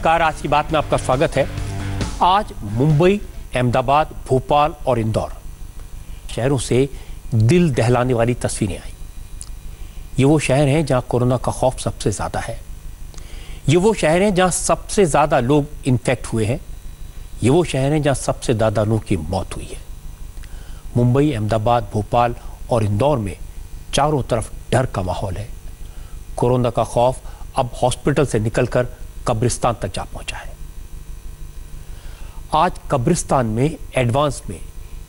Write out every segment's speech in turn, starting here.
नमस्कार, आज की बात में आपका स्वागत है। आज मुंबई, अहमदाबाद, भोपाल और इंदौर शहरों से दिल दहलाने वाली तस्वीरें आई। ये वो शहर हैं जहां कोरोना का खौफ सबसे ज्यादा है। ये वो शहर हैं जहां सबसे ज्यादा लोग इन्फेक्ट हुए हैं। ये वो शहर हैं जहां सबसे ज्यादा लोगों की मौत हुई है। मुंबई, अहमदाबाद, भोपाल और इंदौर में चारों तरफ डर का माहौल है। कोरोना का खौफ अब हॉस्पिटल से निकलकर कब्रिस्तान तक जा पहुंचा है। आज कब्रिस्तान में एडवांस में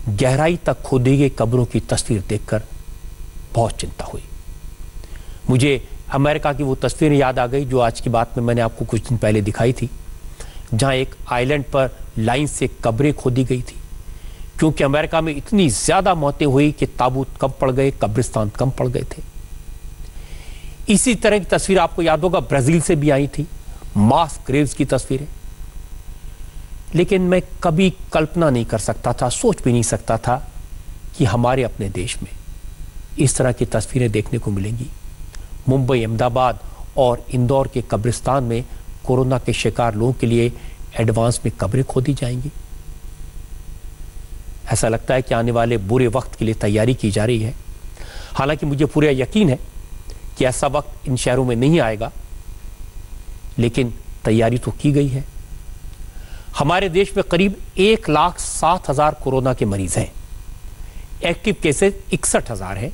गहराई तक खोदी गई कब्रों की तस्वीर देखकर बहुत चिंता हुई। मुझे अमेरिका की वो तस्वीरें याद आ गई जो आज की बात में मैंने आपको कुछ दिन पहले दिखाई थी, जहां एक आइलैंड पर लाइन से कब्रें खोदी गई थी, क्योंकि अमेरिका में इतनी ज्यादा मौतें हुई कि ताबूत कम पड़ गए, कब्रिस्तान कम पड़ गए थे। इसी तरह की तस्वीर आपको याद होगा ब्राजील से भी आई थी, मास ग्रेव्स की तस्वीरें। लेकिन मैं कभी कल्पना नहीं कर सकता था, सोच भी नहीं सकता था कि हमारे अपने देश में इस तरह की तस्वीरें देखने को मिलेंगी। मुंबई, अहमदाबाद और इंदौर के कब्रिस्तान में कोरोना के शिकार लोगों के लिए एडवांस में कब्रें खोदी जाएंगी। ऐसा लगता है कि आने वाले बुरे वक्त के लिए तैयारी की जा रही है। हालांकि मुझे पूरा यकीन है कि ऐसा वक्त इन शहरों में नहीं आएगा, लेकिन तैयारी तो की गई है। हमारे देश में करीब 1,07,000 कोरोना के मरीज हैं। एक्टिव केसेस 61,000 हैं,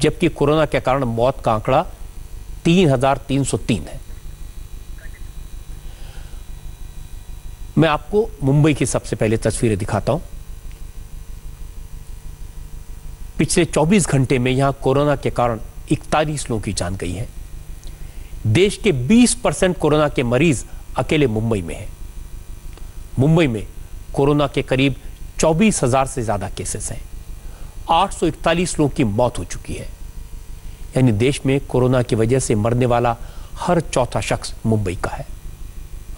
जबकि कोरोना के कारण मौत का आंकड़ा 3,303 है। मैं आपको मुंबई की सबसे पहले तस्वीरें दिखाता हूं। पिछले 24 घंटे में यहां कोरोना के कारण 41 लोगों की जान गई है। देश के 20% कोरोना के मरीज अकेले मुंबई में हैं। मुंबई में कोरोना के करीब 24,000 से ज्यादा केसेस हैं। 841 लोगों की मौत हो चुकी है। यानी देश में कोरोना की वजह से मरने वाला हर चौथा शख्स मुंबई का है।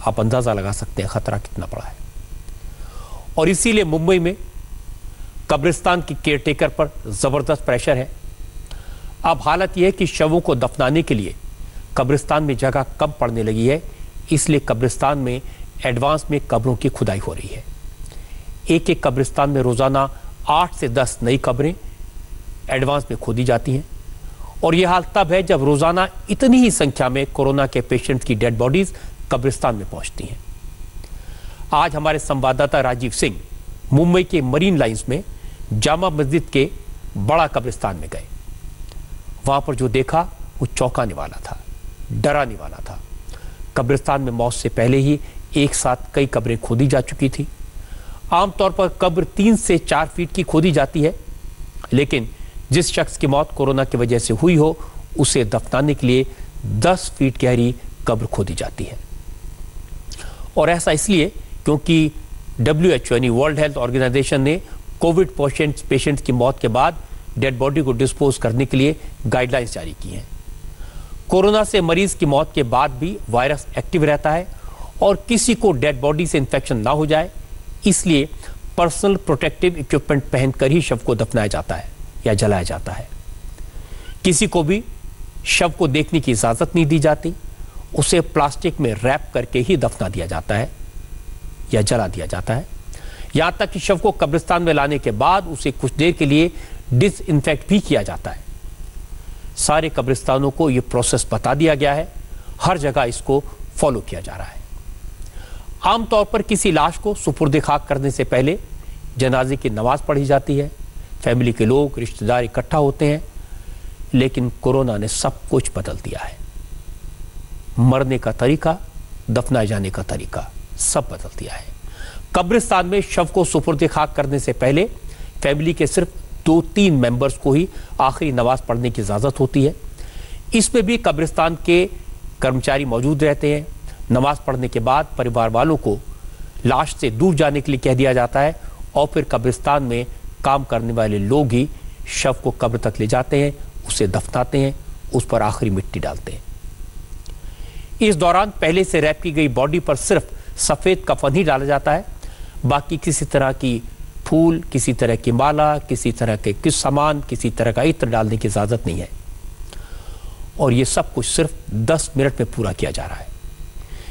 आप अंदाजा लगा सकते हैं खतरा कितना बड़ा है। और इसीलिए मुंबई में कब्रिस्तान की केयरटेकर पर जबरदस्त प्रेशर है। अब हालत यह है कि शवों को दफनाने के लिए कब्रिस्तान में जगह कम पड़ने लगी है, इसलिए कब्रिस्तान में एडवांस में कब्रों की खुदाई हो रही है। एक एक कब्रिस्तान में रोजाना 8 से 10 नई कब्रें एडवांस में खोदी जाती हैं। और यह हाल तब है जब रोजाना इतनी ही संख्या में कोरोना के पेशेंट की डेड बॉडीज कब्रिस्तान में पहुंचती हैं। आज हमारे संवाददाता राजीव सिंह मुंबई के मरीन लाइंस में जामा मस्जिद के बड़ा कब्रिस्तान में गए। वहां पर जो देखा वो चौंकाने वाला था, डराने वाला था। कब्रिस्तान में मौत से पहले ही एक साथ कई कब्रें खोदी जा चुकी थी। आमतौर पर कब्र 3 से 4 फीट की खोदी जाती है, लेकिन जिस शख्स की मौत कोरोना की वजह से हुई हो उसे दफनाने के लिए 10 फीट गहरी कब्र खोदी जाती है। और ऐसा इसलिए क्योंकि WHO यानी वर्ल्ड हेल्थ ऑर्गेनाइजेशन ने कोविड पेशेंट्स की मौत के बाद डेड बॉडी को डिस्पोज करने के लिए गाइडलाइंस जारी की हैं। कोरोना से मरीज की मौत के बाद भी वायरस एक्टिव रहता है और किसी को डेड बॉडी से इंफेक्शन ना हो जाए, इसलिए पर्सनल प्रोटेक्टिव इक्विपमेंट पहनकर ही शव को दफनाया जाता है या जलाया जाता है। किसी को भी शव को देखने की इजाजत नहीं दी जाती। उसे प्लास्टिक में रैप करके ही दफना दिया जाता है या जला दिया जाता है। यहां तक कि शव को कब्रिस्तान में लाने के बाद उसे कुछ देर के लिए डिसइंफेक्ट भी किया जाता है। सारे कब्रिस्तानों को यह प्रोसेस बता दिया गया है। हर जगह इसको फॉलो किया जा रहा है। आमतौर पर किसी लाश को सुपुर्द खाक करने से पहले जनाजे की नमाज पढ़ी जाती है। फैमिली के लोग, रिश्तेदार इकट्ठा होते हैं। लेकिन कोरोना ने सब कुछ बदल दिया है। मरने का तरीका, दफनाए जाने का तरीका सब बदल दिया है। कब्रिस्तान में शव को सुपुर्द खाक करने से पहले फैमिली के सिर्फ 2-3 मेंबर्स को ही आखिरी नमाज पढ़ने की इजाजत होती है। इसमें भी कब्रिस्तान के कर्मचारी मौजूद रहते हैं। नमाज पढ़ने के बाद परिवार वालों को लाश से दूर जाने के लिए कह दिया जाता है और फिर कब्रिस्तान में काम करने वाले लोग ही शव को कब्र तक ले जाते हैं, उसे दफनाते हैं, उस पर आखिरी मिट्टी डालते हैं। इस दौरान पहले से रैप की गई बॉडी पर सिर्फ सफेद कफन ही डाला जाता है। बाकी किसी तरह की फूल, किसी तरह की माला, किसी तरह के किस सामान, किसी तरह का इत्र डालने की इजाजत नहीं है। और ये सब कुछ सिर्फ 10 मिनट में पूरा किया जा रहा है।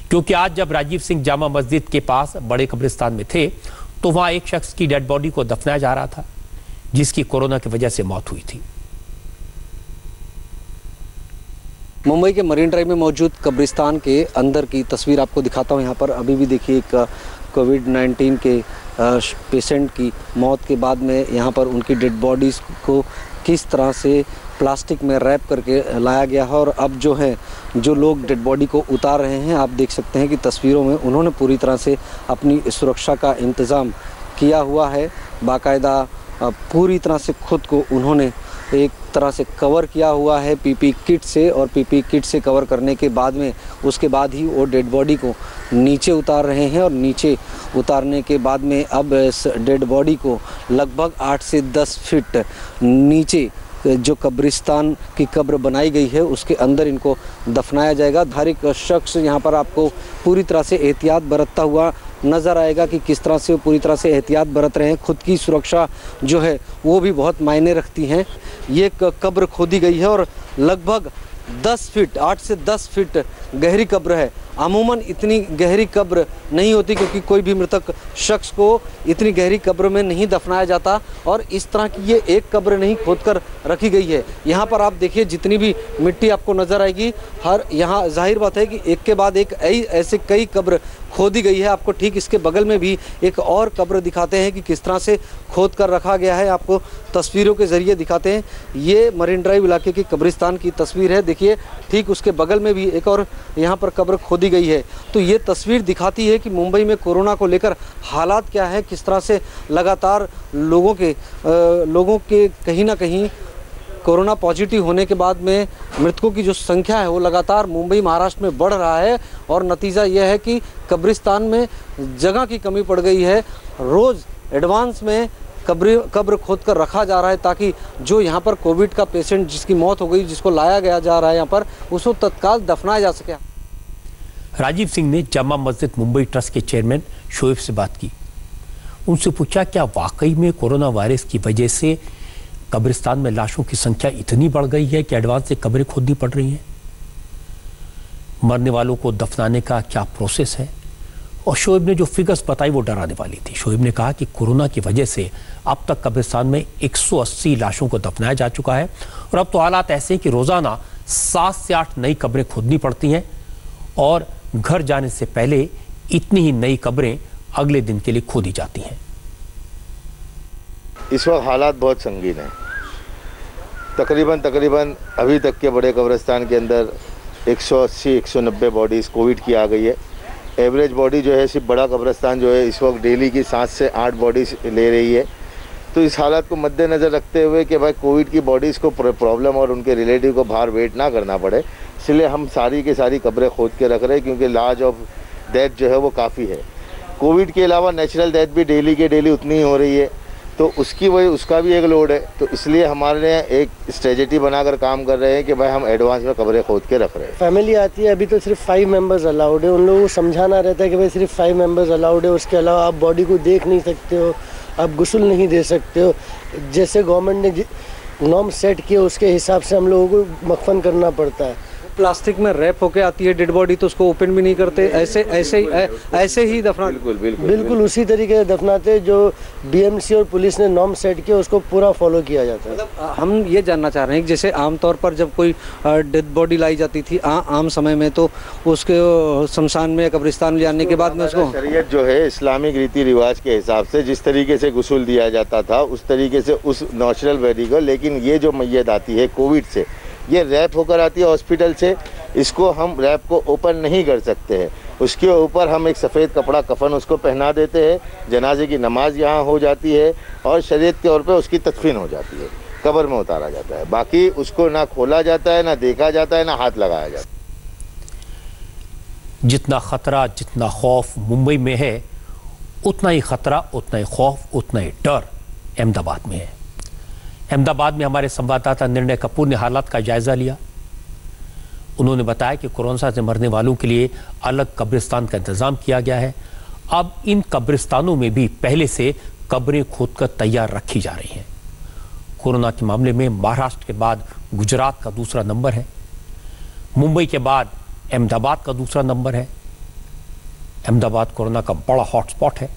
क्योंकि आज जब राजीव सिंह जामा मस्जिद के पास बड़े कब्रिस्तान में थे तो वहां एक शख्स की डेड बॉडी को दफनाया जा रहा था जिसकी कोरोना की वजह से मौत हुई थी। मुंबई के मरीन ड्राइव में मौजूद कब्रिस्तान के अंदर की तस्वीर आपको दिखाता हूं। यहाँ पर अभी भी देखिए एक कोविड-19 के पेशेंट की मौत के बाद में यहाँ पर उनकी डेड बॉडीज़ को किस तरह से प्लास्टिक में रैप करके लाया गया है और अब जो लोग डेड बॉडी को उतार रहे हैं, आप देख सकते हैं कि तस्वीरों में उन्होंने पूरी तरह से अपनी सुरक्षा का इंतज़ाम किया हुआ है। बाकायदा पूरी तरह से खुद को उन्होंने एक तरह से कवर किया हुआ है पीपी किट से, और पीपी किट से कवर करने के बाद में उसके बाद ही वो डेड बॉडी को नीचे उतार रहे हैं। और नीचे उतारने के बाद में अब इस डेड बॉडी को लगभग 8 से 10 फीट नीचे जो कब्रिस्तान की कब्र बनाई गई है उसके अंदर इनको दफनाया जाएगा। धारिक शख्स यहाँ पर आपको पूरी तरह से एहतियात बरतता हुआ नज़र आएगा कि किस तरह से वो पूरी तरह से एहतियात बरत रहे हैं। खुद की सुरक्षा जो है वो भी बहुत मायने रखती हैं। ये कब्र खोदी गई है और लगभग 10 फीट 8 से 10 फीट गहरी कब्र है। अमूमन इतनी गहरी कब्र नहीं होती क्योंकि कोई भी मृतक शख्स को इतनी गहरी कब्र में नहीं दफनाया जाता, और इस तरह की ये एक कब्र नहीं खोदकर रखी गई है। यहाँ पर आप देखिए जितनी भी मिट्टी आपको नज़र आएगी, हर यहाँ जाहिर बात है कि एक के बाद एक ऐसे कई कब्र खोदी गई है। आपको ठीक इसके बगल में भी एक और कब्र दिखाते हैं कि किस तरह से खोद कर रखा गया है, आपको तस्वीरों के ज़रिए दिखाते हैं। ये मरीन ड्राइव इलाके की कब्रिस्तान की तस्वीर है। देखिए ठीक उसके बगल में भी एक और यहाँ पर कब्र खोदी गई है। तो ये तस्वीर दिखाती है कि मुंबई में कोरोना को लेकर हालात क्या है, किस तरह से लगातार लोगों के कहीं ना कहीं कोरोना पॉजिटिव होने के बाद में मृतकों की जो संख्या है वो लगातार मुंबई महाराष्ट्र में बढ़ रहा है। और नतीजा यह है कि कब्रिस्तान में जगह की कमी पड़ गई है। रोज़ एडवांस में कब्र खोद कर रखा जा रहा है ताकि जो यहाँ पर कोविड का पेशेंट जिसकी मौत हो गई, जिसको लाया गया जा रहा है यहाँ पर, उसको तत्काल दफनाया जा सके। राजीव सिंह ने जामा मस्जिद मुंबई ट्रस्ट के चेयरमैन शोएब से बात की। उनसे पूछा क्या वाकई में कोरोना वायरस की वजह से कब्रिस्तान में लाशों की संख्या इतनी बढ़ गई है कि एडवांस से कब्रें खोदनी पड़ रही हैं। मरने वालों को दफनाने का क्या प्रोसेस है। और शोएब ने जो फिगर्स बताई वो डराने वाली थी। शोएब ने कहा कि कोरोना की वजह से अब तक कब्रिस्तान में 180 लाशों को दफनाया जा चुका है और अब तो हालात ऐसे हैं कि रोजाना 7 से 8 नई कब्रें खोदनी पड़ती हैं और घर जाने से पहले इतनी ही नई कब्रें अगले दिन के लिए खोदी जाती हैं। इस वक्त हालात बहुत संगीन हैं। तकरीबन अभी तक के बड़े कब्रिस्तान के अंदर 180-190 बॉडीज़ कोविड की आ गई है। एवरेज बॉडी जो है सिर्फ बड़ा कब्रिस्तान जो है इस वक्त डेली की 7 से 8 बॉडीज़ ले रही है। तो इस हालात को मद्देनज़र रखते हुए कि भाई कोविड की बॉडीज़ को प्रॉब्लम और उनके रिलेटिव को बाहर वेट ना करना पड़े, इसलिए हम सारी की सारी कब्रें खोद के रख रहे हैं क्योंकि लार्ज ऑफ डेथ जो है वो काफ़ी है। कोविड के अलावा नेचुरल डेथ भी डेली के डेली उतनी ही हो रही है, तो उसका भी एक लोड है। तो इसलिए हमारे एक स्ट्रेटजी बनाकर काम कर रहे हैं कि भाई हम एडवांस में कब्रें खोद के रख रहे हैं। फैमिली आती है, अभी तो सिर्फ 5 मेंबर्स अलाउड है। उन लोगों को समझाना रहता है कि भाई सिर्फ 5 मेंबर्स अलाउड है, उसके अलावा आप बॉडी को देख नहीं सकते हो, आप गुस्ल नहीं दे सकते हो। जैसे गवर्नमेंट ने नॉर्म सेट किए उसके हिसाब से हम लोगों को मखफन करना पड़ता है। प्लास्टिक में रैप होके आती है डेड बॉडी, तो उसको ओपन भी नहीं करते, ऐसे ही दफना। बिल्कुल उसी तरीके से दफनाते जो बीएमसी और पुलिस ने नॉर्म सेट किया उसको पूरा फॉलो किया जाता है। मतलब हम ये जानना चाह रहे हैं कि जैसे आमतौर पर जब कोई डेड बॉडी लाई जाती थी आम समय में, तो उसके शमशान में कब्रिस्तान में जाने के बाद में उसको शरीयत जो है इस्लामिक रीति रिवाज के हिसाब से जिस तरीके से गुस्ल दिया जाता था उस तरीके से उस नेचुरल बॉडी को, लेकिन ये जो मैयत आती है कोविड से, ये रैप होकर आती है हॉस्पिटल से, इसको हम रैप को ओपन नहीं कर सकते हैं। उसके ऊपर हम एक सफ़ेद कपड़ा कफन उसको पहना देते हैं, जनाजे की नमाज यहाँ हो जाती है और शरीयत के तौर पे उसकी तदफीन हो जाती है, कब्र में उतारा जाता है। बाकी उसको ना खोला जाता है, ना देखा जाता है, ना हाथ लगाया जाता है। जितना खतरा, जितना खौफ मुंबई में है, उतना ही खतरा, उतना ही खौफ, उतना ही डर अहमदाबाद में है। अहमदाबाद में हमारे संवाददाता निर्णय कपूर ने हालात का जायजा लिया। उन्होंने बताया कि कोरोना से मरने वालों के लिए अलग कब्रिस्तान का इंतजाम किया गया है। अब इन कब्रिस्तानों में भी पहले से कब्रें खोदकर तैयार रखी जा रही हैं। कोरोना के मामले में महाराष्ट्र के बाद गुजरात का दूसरा नंबर है, मुंबई के बाद अहमदाबाद का दूसरा नंबर है। अहमदाबाद कोरोना का बड़ा हॉटस्पॉट है।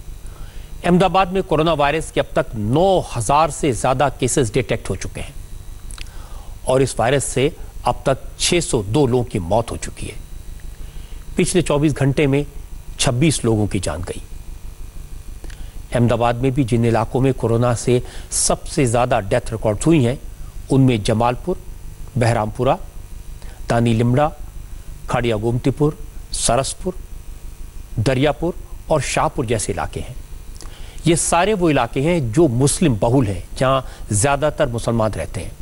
अहमदाबाद में कोरोना वायरस के अब तक 9,000 से ज्यादा केसेस डिटेक्ट हो चुके हैं और इस वायरस से अब तक 602 लोगों की मौत हो चुकी है। पिछले 24 घंटे में 26 लोगों की जान गई। अहमदाबाद में भी जिन इलाकों में कोरोना से सबसे ज्यादा डेथ रिकॉर्ड हुई हैं उनमें जमालपुर, बहरामपुरा, तानी लिमड़ा, खाड़िया गोमतीपुर, सरसपुर, दरियापुर और शाहपुर जैसे इलाके हैं। ये सारे वो इलाके हैं जो मुस्लिम बहुल हैं, जहां ज्यादातर मुसलमान रहते हैं।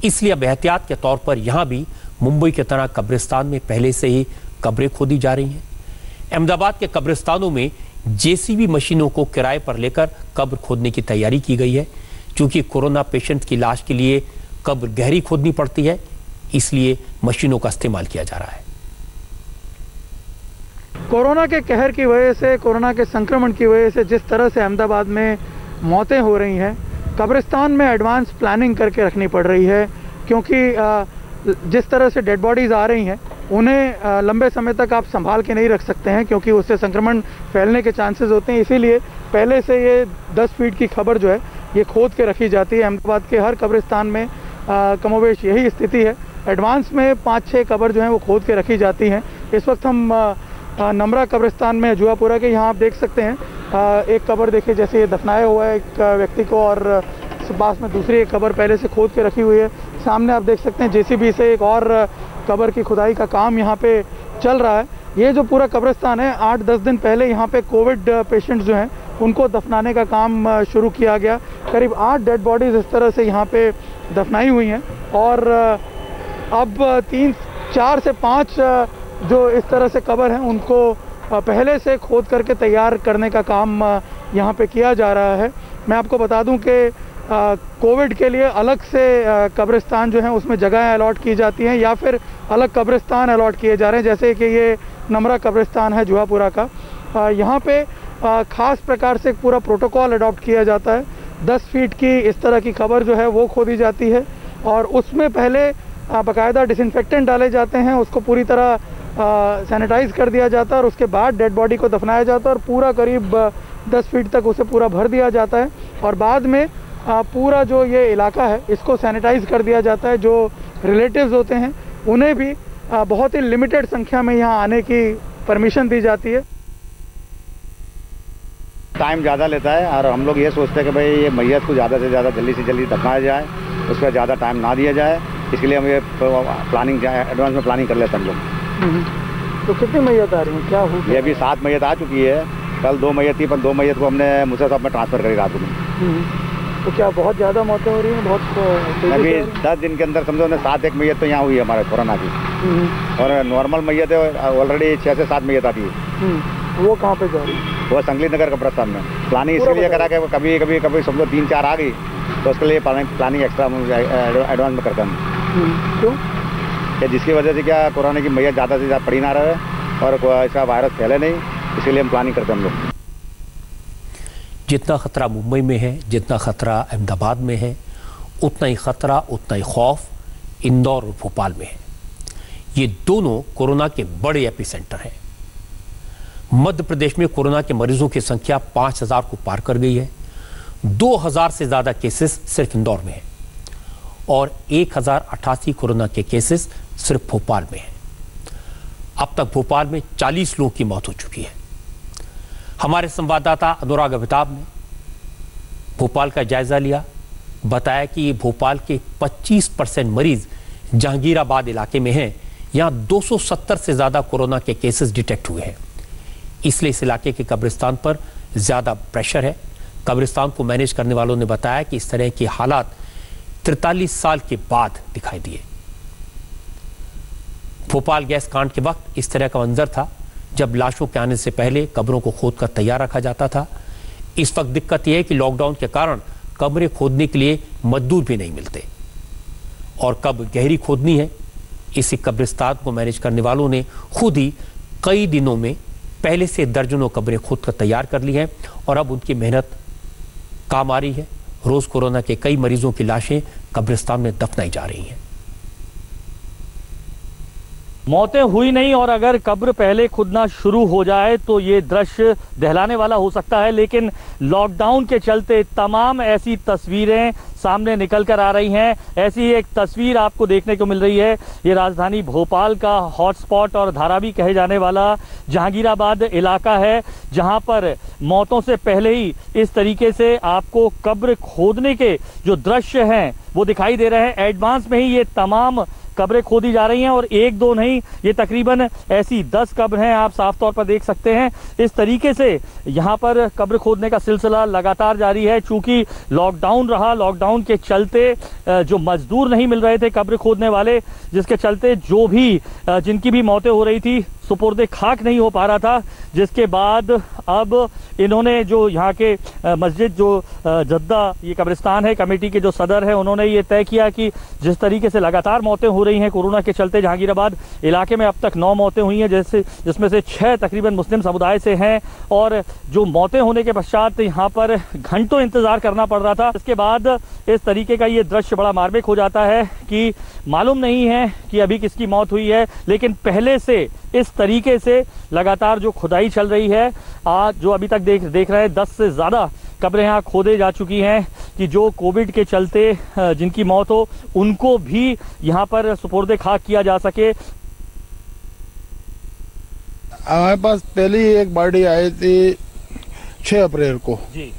इसलिए अब एहतियात के तौर पर यहां भी मुंबई की तरह कब्रिस्तान में पहले से ही कब्रें खोदी जा रही हैं। अहमदाबाद के कब्रिस्तानों में जेसीबी मशीनों को किराए पर लेकर कब्र खोदने की तैयारी की गई है। क्योंकि कोरोना पेशेंट की लाश के लिए कब्र गहरी खोदनी पड़ती है, इसलिए मशीनों का इस्तेमाल किया जा रहा है। कोरोना के कहर की वजह से, कोरोना के संक्रमण की वजह से जिस तरह से अहमदाबाद में मौतें हो रही हैं, कब्रिस्तान में एडवांस प्लानिंग करके रखनी पड़ रही है। क्योंकि जिस तरह से डेड बॉडीज़ आ रही हैं उन्हें लंबे समय तक आप संभाल के नहीं रख सकते हैं, क्योंकि उससे संक्रमण फैलने के चांसेस होते हैं। इसीलिए पहले से ये 10 फीट की खबर जो है ये खोद के रखी जाती है। अहमदाबाद के हर कब्रिस्तान में कमोवेश यही स्थिति है। एडवांस में 5-6 कब्र जो हैं वो खोद के रखी जाती हैं। इस वक्त हम नमरा कब्रिस्तान में जुआपुरा के यहाँ आप देख सकते हैं एक कब्र देखिए जैसे ये दफनाया हुआ है एक व्यक्ति को, और पास में दूसरी एक कब्र पहले से खोद के रखी हुई है। सामने आप देख सकते हैं जेसीबी से एक और कब्र की खुदाई का काम यहाँ पे चल रहा है। ये जो पूरा कब्रिस्तान है, 8-10 दिन पहले यहाँ पे कोविड पेशेंट्स जो हैं उनको दफनाने का काम शुरू किया गया। करीब 8 डेड बॉडीज़ इस तरह से यहाँ पे दफनाई हुई हैं और अब 4 से 5 जो इस तरह से कब्र हैं उनको पहले से खोद करके तैयार करने का काम यहाँ पे किया जा रहा है। मैं आपको बता दूं कि कोविड के लिए अलग से कब्रिस्तान जो हैं उसमें जगहें अलॉट की जाती हैं या फिर अलग कब्रिस्तान अलॉट किए जा रहे हैं। जैसे कि ये नमरा कब्रिस्तान है जुआपुरा का, यहाँ पे ख़ास प्रकार से पूरा प्रोटोकॉल अडॉप्ट किया जाता है। 10 फीट की इस तरह की कब्र जो है वो खोदी जाती है और उसमें पहले बाकायदा डिसइंफेक्टेंट डाले जाते हैं, उसको पूरी तरह सैनिटाइज़ कर दिया जाता है और उसके बाद डेड बॉडी को दफनाया जाता है और पूरा करीब 10 फीट तक उसे पूरा भर दिया जाता है और बाद में पूरा जो ये इलाका है इसको सैनिटाइज़ कर दिया जाता है। जो रिलेटिव्स होते हैं उन्हें भी बहुत ही लिमिटेड संख्या में यहाँ आने की परमिशन दी जाती है। टाइम ज़्यादा लेता है और हम लोग ये सोचते हैं कि भाई ये मैयत को ज़्यादा से ज़्यादा जल्दी से जल्दी दफनाया जाए, उस पर ज़्यादा टाइम ना दिया जाए, इसके लिए हम ये प्लानिंग एडवांस में प्लानिंग कर लेते हैं हम लोग। तो कितनी मैयत आ रही हैं, क्या हो? ये अभी 7 मैयत आ चुकी है, कल 2 मैयत थी, पर 2 मैयत को हमने मूसा साहब में ट्रांसफ़र करी रात में। तो क्या बहुत ज़्यादा मौतें हो रही हैं? बहुत अभी 10 दिन के अंदर समझो 7 मैयत तो यहाँ हुई है हमारे कोरोना की, और नॉर्मल मैयत है ऑलरेडी 6 से 7 मैयत आती है। वो कहाँ पे जा रही है? वो संगली नगर कब्रिस्तान में। प्लानिंग इसके लिए करा के कभी समझो 3-4 आ गई तो उसके लिए प्लानिंग एक्स्ट्रा एडवांस में करते हैं। क्यों? कि जिसकी वजह से क्या कोरोना की मैयत ज़्यादा से ज़्यादा पड़ी ना रहे और इसका वायरस फैले नहीं, इसके लिए हम प्लानिंग करते हैं हम लोग। जितना खतरा मुंबई में है, जितना खतरा अहमदाबाद में है, उतना ही खतरा, उतना ही खौफ इंदौर और भोपाल में है। ये दोनों कोरोना के बड़े एपिसेंटर हैं। मध्य प्रदेश में कोरोना के मरीजों की संख्या 5000 को पार कर गई है। 2000 से ज्यादा केसेस सिर्फ इंदौर में हैं और 1088 कोरोना के केसेस सिर्फ भोपाल में हैं। अब तक भोपाल में 40 लोगों की मौत हो चुकी है। हमारे संवाददाता अनुराग अमिताभ ने भोपाल का जायजा लिया, बताया कि भोपाल के 25% मरीज जहांगीराबाद इलाके में हैं। यहां 270 से ज्यादा कोरोना के केसेस डिटेक्ट हुए हैं, इसलिए इस इलाके के कब्रिस्तान पर ज्यादा प्रेशर है। कब्रिस्तान को मैनेज करने वालों ने बताया कि इस तरह के हालात 43 साल के बाद दिखाई दिए। भोपाल गैस कांड के वक्त इस तरह का मंजर था जब लाशों के आने से पहले कब्रों को खोदकर तैयार रखा जाता था। इस वक्त दिक्कत यह है कि लॉकडाउन के कारण कब्रें खोदने के लिए मजदूर भी नहीं मिलते और कब्र गहरी खोदनी है। इसी कब्रिस्तान को मैनेज करने वालों ने खुद ही कई दिनों में पहले से दर्जनों कब्रें खोदकर तैयार कर ली हैं और अब उनकी मेहनत काम आ रही है। रोज कोरोना के कई मरीजों की लाशें कब्रिस्तान में दफनाई जा रही हैं। मौतें हुई नहीं और अगर कब्र पहले खुदना शुरू हो जाए तो ये दृश्य दहलाने वाला हो सकता है, लेकिन लॉकडाउन के चलते तमाम ऐसी तस्वीरें सामने निकल कर आ रही हैं। ऐसी ही एक तस्वीर आपको देखने को मिल रही है। ये राजधानी भोपाल का हॉटस्पॉट और धारावी कहे जाने वाला जहांगीराबाद इलाका है, जहां पर मौतों से पहले ही इस तरीके से आपको कब्र खोदने के जो दृश्य हैं वो दिखाई दे रहे हैं। एडवांस में ही ये तमाम कब्रें खोदी जा रही हैं और एक दो नहीं, ये तकरीबन ऐसी 10 कब्र हैं, आप साफ तौर पर देख सकते हैं। इस तरीके से यहाँ पर कब्र खोदने का सिलसिला लगातार जारी है। चूंकि लॉकडाउन रहा, लॉकडाउन के चलते जो मजदूर नहीं मिल रहे थे कब्र खोदने वाले, जिसके चलते जो भी जिनकी भी मौतें हो रही थी सुपुर्दे खाक नहीं हो पा रहा था, जिसके बाद अब इन्होंने जो यहाँ के मस्जिद जो जद्दा ये कब्रिस्तान है कमेटी के जो सदर हैं, उन्होंने ये तय किया कि जिस तरीके से लगातार मौतें हो रही हैं कोरोना के चलते, जहांगीराबाद इलाके में अब तक 9 मौतें हुई हैं, जिसमें से 6 तकरीबन मुस्लिम समुदाय से हैं। और जो मौतें होने के पश्चात यहाँ पर घंटों इंतज़ार करना पड़ रहा था। इसके बाद इस तरीके का ये दृश्य बड़ा मार्मिक हो जाता है कि मालूम नहीं है कि अभी किसकी मौत हुई है, लेकिन पहले से इस तरीके से लगातार जो खुदाई चल रही है, आज जो अभी तक देख रहे हैं 10 से ज़्यादा कब्रें यहाँ खोदे जा चुकी हैं कि जो कोविड के चलते जिनकी मौत हो उनको भी यहाँ पर सुपुर्दे खाक किया जा सके। हमारे पास पहली एक बॉडी आई थी 6 अप्रैल को जी।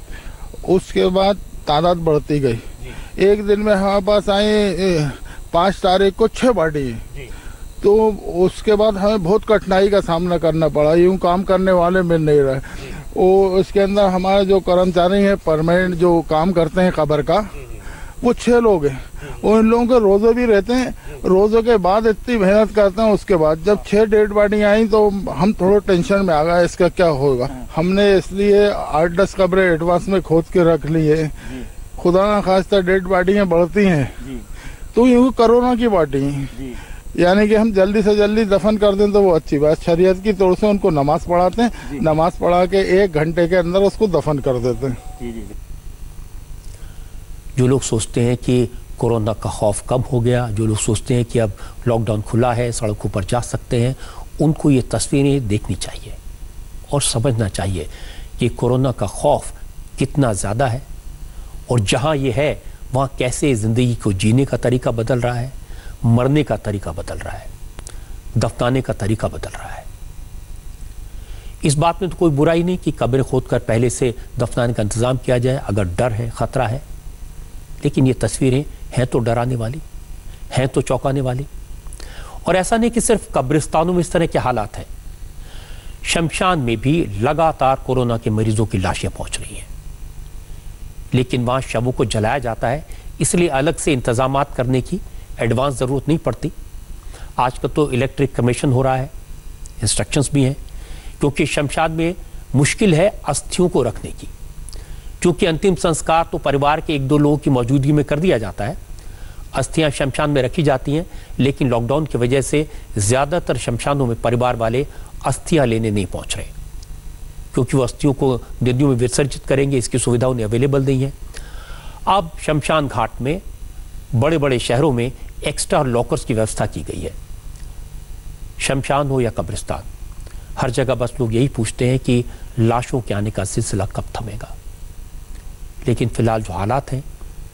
उसके बाद तादाद बढ़ती गई। एक दिन में हमारे पास आई 5 तारीख को 6 बॉडी, तो उसके बाद हमें बहुत कठिनाई का सामना करना पड़ा। यूँ काम करने वाले मिल नहीं रहे। वो इसके अंदर हमारे जो कर्मचारी हैं परमानेंट जो काम करते हैं कब्र का, वो 6 लोग हैं। और इन लोगों के रोज़े भी रहते हैं। रोज़ों के बाद इतनी मेहनत करते हैं। उसके बाद जब 6 डेड बॉडी आई तो हम थोड़ा टेंशन में आ गए, इसका क्या होगा। हमने इसलिए 8-10 कब्रें एडवांस में खोद के रख ली है। खुदा ना खास्ता डेड बॉडियाँ बढ़ती हैं तो यूँ कोरोना की बॉडी, यानी कि हम जल्दी से जल्दी दफन कर दें तो वो अच्छी बात। शरीयत की तौर से उनको नमाज पढ़ाते हैं, नमाज पढ़ा के 1 घंटे के अंदर उसको दफन कर देते हैं। जो लोग सोचते हैं कि कोरोना का खौफ कम हो गया, जो लोग सोचते हैं कि अब लॉकडाउन खुला है, सड़कों पर जा सकते हैं, उनको ये तस्वीरें देखनी चाहिए और समझना चाहिए कि कोरोना का खौफ कितना ज़्यादा है और जहाँ ये है वहाँ कैसे ज़िंदगी को जीने का तरीका बदल रहा है, मरने का तरीका बदल रहा है, दफनाने का तरीका बदल रहा है। इस बात में तो कोई बुराई नहीं कि कब्रें खोदकर पहले से दफनाने का इंतज़ाम किया जाए अगर डर है, ख़तरा है। लेकिन ये तस्वीरें हैं तो डराने वाली, हैं तो चौंकाने वाली। और ऐसा नहीं कि सिर्फ कब्रिस्तानों में इस तरह के हालात हैं, शमशान में भी लगातार कोरोना के मरीजों की लाशें पहुंच रही हैं। लेकिन वहाँ शवों को जलाया जाता है, इसलिए अलग से इंतजामात करने की एडवांस ज़रूरत नहीं पड़ती। आजकल तो इलेक्ट्रिक कमीशन हो रहा है, इंस्ट्रक्शंस भी हैं, क्योंकि शमशान में मुश्किल है अस्थियों को रखने की। क्योंकि अंतिम संस्कार तो परिवार के 1-2 लोगों की मौजूदगी में कर दिया जाता है, अस्थियां शमशान में रखी जाती हैं। लेकिन लॉकडाउन की वजह से ज़्यादातर शमशानों में परिवार वाले अस्थियां लेने नहीं पहुंच रहे, क्योंकि वो अस्थियों को नदियों में विसर्जित करेंगे, इसकी सुविधा उन्हें अवेलेबल नहीं है। अब शमशान घाट में बड़े बड़े शहरों में एक्स्ट्रा लॉकर्स की व्यवस्था की गई है। शमशान हो या कब्रिस्तान, हर जगह बस लोग यही पूछते हैं कि लाशों के आने का सिलसिला कब थमेगा। लेकिन फिलहाल जो हालात हैं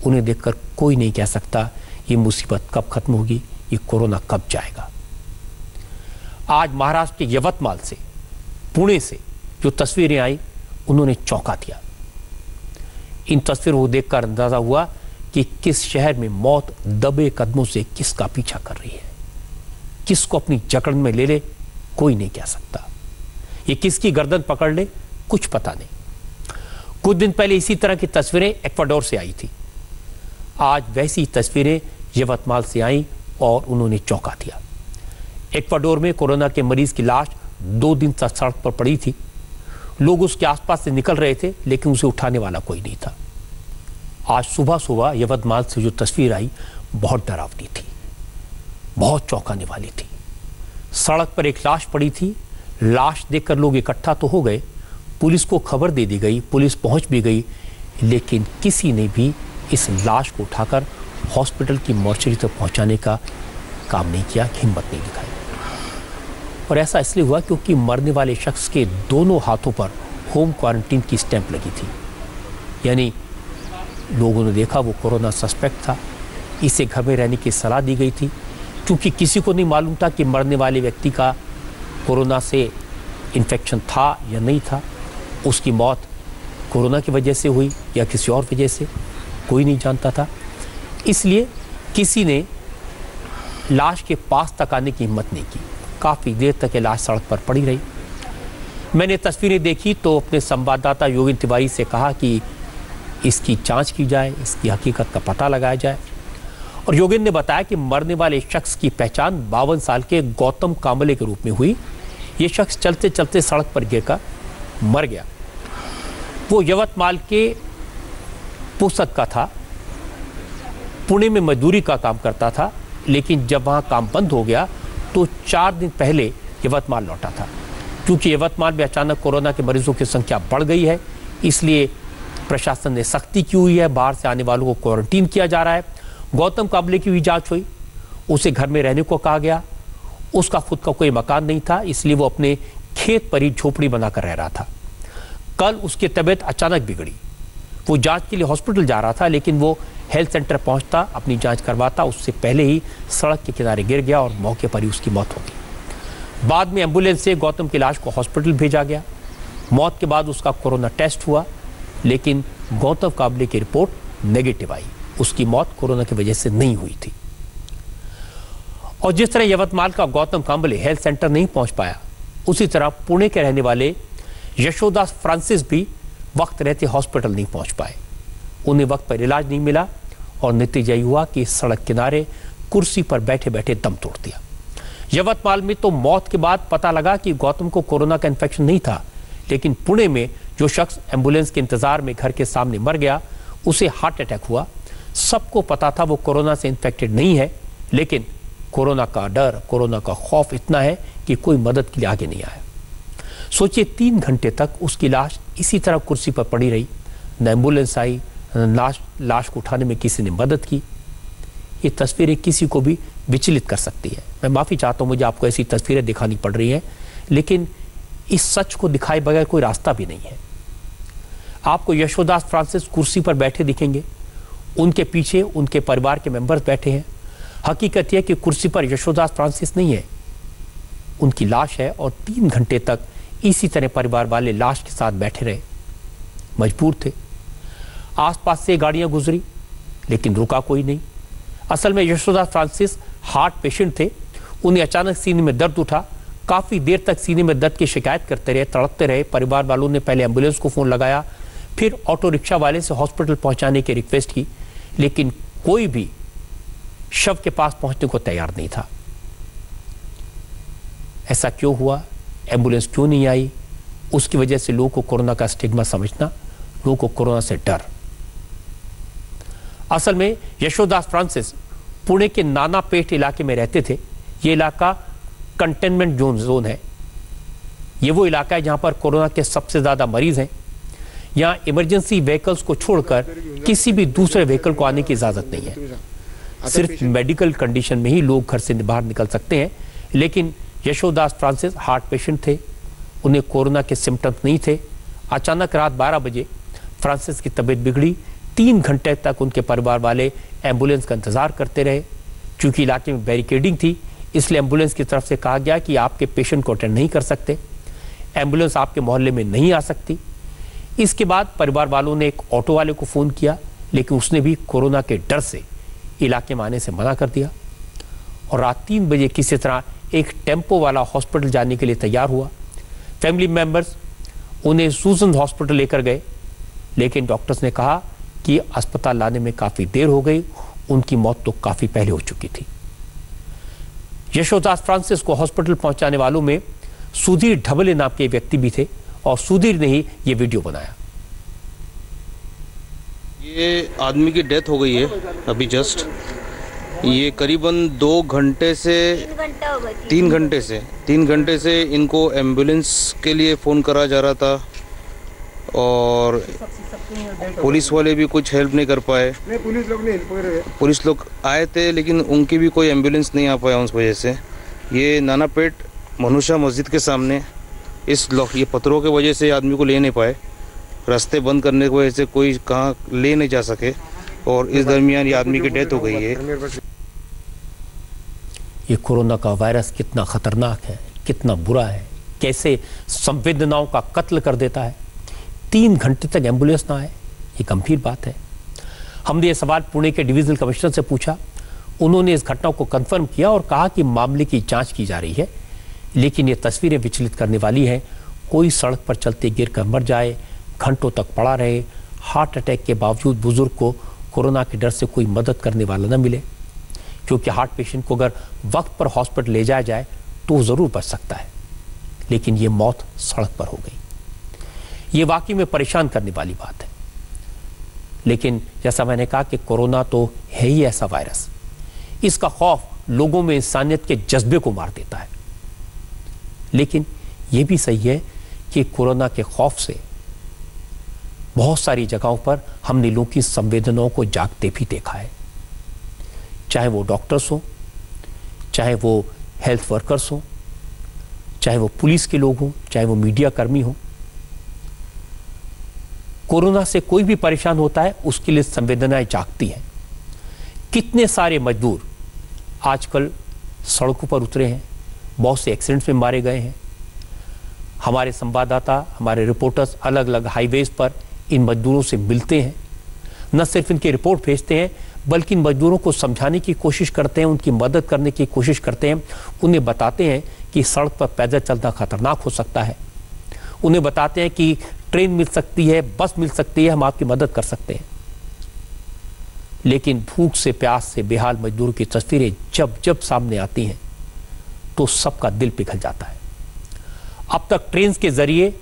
उन्हें देखकर कोई नहीं कह सकता ये मुसीबत कब खत्म होगी, ये कोरोना कब जाएगा। आज महाराष्ट्र के यवतमाल से, पुणे से जो तस्वीरें आई उन्होंने चौंका दिया। इन तस्वीरों को देखकर अंदाजा हुआ कि किस शहर में मौत दबे कदमों से किसका पीछा कर रही है, किसको अपनी जकड़ में ले ले कोई नहीं कह सकता। ये किसकी गर्दन पकड़ ले कुछ पता नहीं। कुछ दिन पहले इसी तरह की तस्वीरें इक्वाडोर से आई थी। आज वैसी तस्वीरें यवतमाल से आई और उन्होंने चौंका दिया। इक्वाडोर में कोरोना के मरीज की लाश 2 दिन तक सड़क पर पड़ी थी। लोग उसके आसपास से निकल रहे थे, लेकिन उसे उठाने वाला कोई नहीं था। आज सुबह सुबह यवतमाल से जो तस्वीर आई बहुत डरावनी थी, बहुत चौंकाने वाली थी। सड़क पर एक लाश पड़ी थी। लाश देखकर लोग इकट्ठा तो हो गए, पुलिस को खबर दे दी गई, पुलिस पहुंच भी गई, लेकिन किसी ने भी इस लाश को उठाकर हॉस्पिटल की मॉर्चरी तक पहुंचाने का काम नहीं किया, हिम्मत नहीं दिखाई। और ऐसा इसलिए हुआ क्योंकि मरने वाले शख्स के दोनों हाथों पर होम क्वारंटीन की स्टैंप लगी थी, यानी लोगों ने देखा वो कोरोना सस्पेक्ट था, इसे घर में रहने की सलाह दी गई थी। क्योंकि किसी को नहीं मालूम था कि मरने वाले व्यक्ति का कोरोना से इन्फेक्शन था या नहीं था, उसकी मौत कोरोना की वजह से हुई या किसी और वजह से, कोई नहीं जानता था। इसलिए किसी ने लाश के पास तक आने की हिम्मत नहीं की। काफ़ी देर तक ये लाश सड़क पर पड़ी रही। मैंने तस्वीरें देखी तो अपने संवाददाता योगेंद्र तिवारी से कहा कि इसकी जांच की जाए, इसकी हकीकत का पता लगाया जाए। और योगेंद्र ने बताया कि मरने वाले शख्स की पहचान 52 साल के गौतम कांबले के रूप में हुई। ये शख्स चलते चलते सड़क पर गिरकर मर गया। वो यवतमाल के पुसद का था, पुणे में मजदूरी का काम करता था, लेकिन जब वहाँ काम बंद हो गया तो 4 दिन पहले यवतमाल लौटा था। क्योंकि यवतमाल में अचानक कोरोना के मरीजों की संख्या बढ़ गई है, इसलिए प्रशासन ने सख्ती की हुई है, बाहर से आने वालों को क्वारंटीन किया जा रहा है। गौतम कांबले की भी जांच हुई, उसे घर में रहने को कहा गया। उसका खुद का कोई मकान नहीं था, इसलिए वो अपने खेत पर ही झोपड़ी बनाकर रह रहा था। कल उसकी तबीयत अचानक बिगड़ी। वो जांच के लिए हॉस्पिटल जा रहा था, लेकिन वो हेल्थ सेंटर पहुंचता, अपनी जांच करवाता, उससे पहले ही सड़क के किनारे गिर गया और मौके पर ही उसकी मौत हो गई। बाद में एम्बुलेंस से गौतम की लाश को हॉस्पिटल भेजा गया। मौत के बाद उसका कोरोना टेस्ट हुआ, लेकिन गौतम कांबले की रिपोर्ट नेगेटिव आई। उसकी मौत कोरोना की वजह से नहीं हुई थी। और जिस तरह यवतमाल का गौतम कांबले हेल्थ सेंटर नहीं पहुंच पाया, उसी तरह पुणे के रहने वाले यशोदास फ्रांसिस भी वक्त रहते हॉस्पिटल नहीं पहुंच पाए। उन्हें वक्त पर इलाज नहीं मिला और नतीजा यह हुआ कि सड़क किनारे कुर्सी पर बैठे बैठे दम तोड़ दिया। यवतमाल में तो मौत के बाद पता लगा कि गौतम को कोरोना का इन्फेक्शन नहीं था, लेकिन पुणे में जो शख्स एम्बुलेंस के इंतजार में घर के सामने मर गया, उसे हार्ट अटैक हुआ। सबको पता था वो कोरोना से इन्फेक्टेड नहीं है, लेकिन कोरोना का डर, कोरोना का खौफ इतना है कि कोई मदद के लिए आगे नहीं आया। सोचिए 3 घंटे तक उसकी लाश इसी तरह कुर्सी पर पड़ी रही, न एम्बुलेंस आई, न लाश को उठाने में किसी ने मदद की। ये तस्वीरें किसी को भी विचलित कर सकती है। मैं माफ़ी चाहता हूँ, मुझे आपको ऐसी तस्वीरें दिखानी पड़ रही हैं, लेकिन इस सच को दिखाए बगैर कोई रास्ता भी नहीं है। आपको यशोदास फ्रांसिस कुर्सी पर बैठे दिखेंगे, उनके पीछे उनके परिवार के मेंबर्स बैठे हैं। हकीकत यह कि कुर्सी पर यशोदास फ्रांसिस नहीं है, उनकी लाश है। और 3 घंटे तक इसी तरह परिवार वाले लाश के साथ बैठे रहे, मजबूर थे। आसपास से गाड़ियां गुजरी, लेकिन रुका कोई नहीं। असल में यशोदास फ्रांसिस हार्ट पेशेंट थे। उन्हें अचानक सीने में दर्द उठा, काफ़ी देर तक सीने में दर्द की शिकायत करते रहे, तड़पते रहे। परिवार वालों ने पहले एम्बुलेंस को फ़ोन लगाया, फिर ऑटो रिक्शा वाले से हॉस्पिटल पहुंचाने की रिक्वेस्ट की, लेकिन कोई भी शव के पास पहुंचने को तैयार नहीं था। ऐसा क्यों हुआ? एम्बुलेंस क्यों नहीं आई? उसकी वजह से लोगों को कोरोना का स्टिग्मा समझना, लोगों को कोरोना से डर। असल में यशोदास फ्रांसिस पुणे के नानापेट इलाके में रहते थे। ये इलाका कंटेनमेंट जोन है। ये वो इलाका है जहां पर कोरोना के सबसे ज्यादा मरीज हैं। यहां इमरजेंसी व्हीकल्स को छोड़कर किसी भी दूसरे व्हीकल को आने की इजाजत नहीं है। सिर्फ मेडिकल कंडीशन में ही लोग घर से बाहर निकल सकते हैं। लेकिन यशोदास फ्रांसिस हार्ट पेशेंट थे, उन्हें कोरोना के सिम्टम्स नहीं थे। अचानक रात 12 बजे फ्रांसिस की तबीयत बिगड़ी। 3 घंटे तक उनके परिवार वाले एम्बुलेंस का इंतजार करते रहे। चूंकि इलाके में बैरिकेडिंग थी, इसलिए एम्बुलेंस की तरफ से कहा गया कि आपके पेशेंट को अटेंड नहीं कर सकते, एम्बुलेंस आपके मोहल्ले में नहीं आ सकती। इसके बाद परिवार वालों ने एक ऑटो वाले को फ़ोन किया, लेकिन उसने भी कोरोना के डर से इलाके में आने से मना कर दिया। और रात 3 बजे किसी तरह एक टेम्पो वाला हॉस्पिटल जाने के लिए तैयार हुआ। फैमिली मेंबर्स उन्हें सूजन हॉस्पिटल लेकर गए, लेकिन डॉक्टर्स ने कहा कि अस्पताल लाने में काफ़ी देर हो गई, उनकी मौत तो काफ़ी पहले हो चुकी थी। यशोदास फ्रांसिस को हॉस्पिटल पहुंचाने वालों में सुधीर ढबले नाम के व्यक्ति भी थे, और सुधीर ने ही ये वीडियो बनाया। ये आदमी की डेथ हो गई है अभी जस्ट। ये करीबन 2 घंटे से 3 घंटे से इनको एम्बुलेंस के लिए फ़ोन करा जा रहा था, और पुलिस वाले भी कुछ हेल्प नहीं कर पाए। पुलिस लोग आए थे, लेकिन उनकी भी कोई एम्बुलेंस नहीं आ पाया उस वजह से। ये नानापेट मनुष्य मस्जिद के सामने ये पत्थरों की वजह से आदमी को ले नहीं पाए, रास्ते बंद करने की वजह से कोई कहाँ ले नहीं जा सके और इस दरमियान ये आदमी की डेथ हो गई है। ये कोरोना का वायरस कितना खतरनाक है, कितना बुरा है, कैसे संवेदनाओं का कत्ल कर देता है। 3 घंटे तक एम्बुलेंस ना आए, ये गंभीर बात है। हमने ये सवाल पुणे के डिविजनल कमिश्नर से पूछा, उन्होंने इस घटना को कंफर्म किया और कहा कि मामले की जांच की जा रही है, लेकिन ये तस्वीरें विचलित करने वाली हैं। कोई सड़क पर चलते गिर कर मर जाए, घंटों तक पड़ा रहे, हार्ट अटैक के बावजूद बुजुर्ग को कोरोना के डर से कोई मदद करने वाला न मिले, क्योंकि हार्ट पेशेंट को अगर वक्त पर हॉस्पिटल ले जाया जाए तो ज़रूर बच सकता है, लेकिन ये मौत सड़क पर हो गई। ये वाकई में परेशान करने वाली बात है। लेकिन जैसा मैंने कहा कि कोरोना तो है ही ऐसा वायरस, इसका खौफ लोगों में इंसानियत के जज्बे को मार देता है। लेकिन यह भी सही है कि कोरोना के खौफ से बहुत सारी जगहों पर हमने लोगों की संवेदनाओं को जागते भी देखा है, चाहे वो डॉक्टर्स हो, चाहे वो हेल्थ वर्कर्स हो, चाहे वो पुलिस के लोग हों, चाहे वो मीडिया कर्मी हो। कोरोना से कोई भी परेशान होता है, उसके लिए संवेदनाएं जागती हैं। कितने सारे मजदूर आजकल सड़कों पर उतरे हैं, बहुत से एक्सीडेंट्स में मारे गए हैं। हमारे संवाददाता, हमारे रिपोर्टर्स अलग अलग हाईवेज पर इन मजदूरों से मिलते हैं, न सिर्फ इनकी रिपोर्ट भेजते हैं बल्कि इन मजदूरों को समझाने की कोशिश करते हैं, उनकी मदद करने की कोशिश करते हैं। उन्हें बताते हैं कि सड़क पर पैदल चलना खतरनाक हो सकता है, उन्हें बताते हैं कि ट्रेन मिल सकती है, बस मिल सकती है, हम आपकी मदद कर सकते हैं। लेकिन भूख से, प्यास से बेहाल मजदूरों की तस्वीरें जब जब सामने आती हैं तो सबका दिल पिघल जाता है। अब तक ट्रेन के जरिए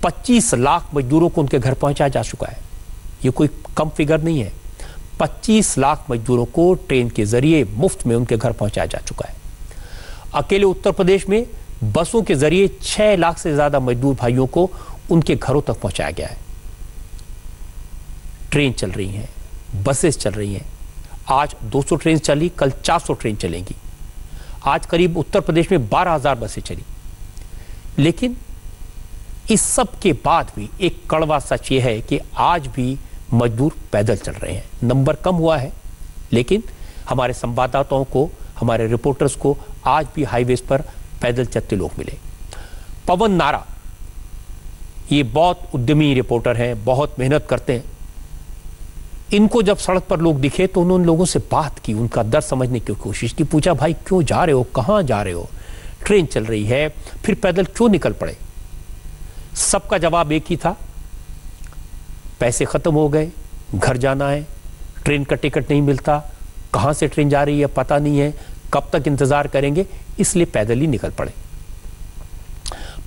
25 लाख मजदूरों को उनके घर पहुंचाया जा चुका है। ये कोई कम फिगर नहीं है। 25 लाख मजदूरों को ट्रेन के जरिए मुफ्त में उनके घर पहुंचाया जा चुका है। अकेले उत्तर प्रदेश में बसों के जरिए 6 लाख से ज्यादा मजदूर भाइयों को उनके घरों तक पहुंचाया गया है। ट्रेन चल रही हैं, बसेस चल रही हैं। आज 200 ट्रेन चली, कल 400 ट्रेन चलेंगी। आज करीब उत्तर प्रदेश में 12,000 बसें चली। लेकिन इस सब के बाद भी एक कड़वा सच ये है कि आज भी मजदूर पैदल चल रहे हैं। नंबर कम हुआ है, लेकिन हमारे संवाददाताओं को, हमारे रिपोर्टर्स को आज भी हाईवेज पर पैदल चलते लोग मिले। पवन नारा, ये बहुत उद्यमी रिपोर्टर हैं, बहुत मेहनत करते हैं। इनको जब सड़क पर लोग दिखे तो उन्होंने लोगों से बात की, उनका दर्द समझने की कोशिश की। पूछा, भाई क्यों जा रहे हो, कहाँ जा रहे हो, ट्रेन चल रही है, फिर पैदल क्यों निकल पड़े? सबका जवाब एक ही था, पैसे खत्म हो गए, घर जाना है, ट्रेन का टिकट नहीं मिलता, कहाँ से ट्रेन जा रही है पता नहीं है, कब तक इंतजार करेंगे, इसलिए पैदल ही निकल पड़े।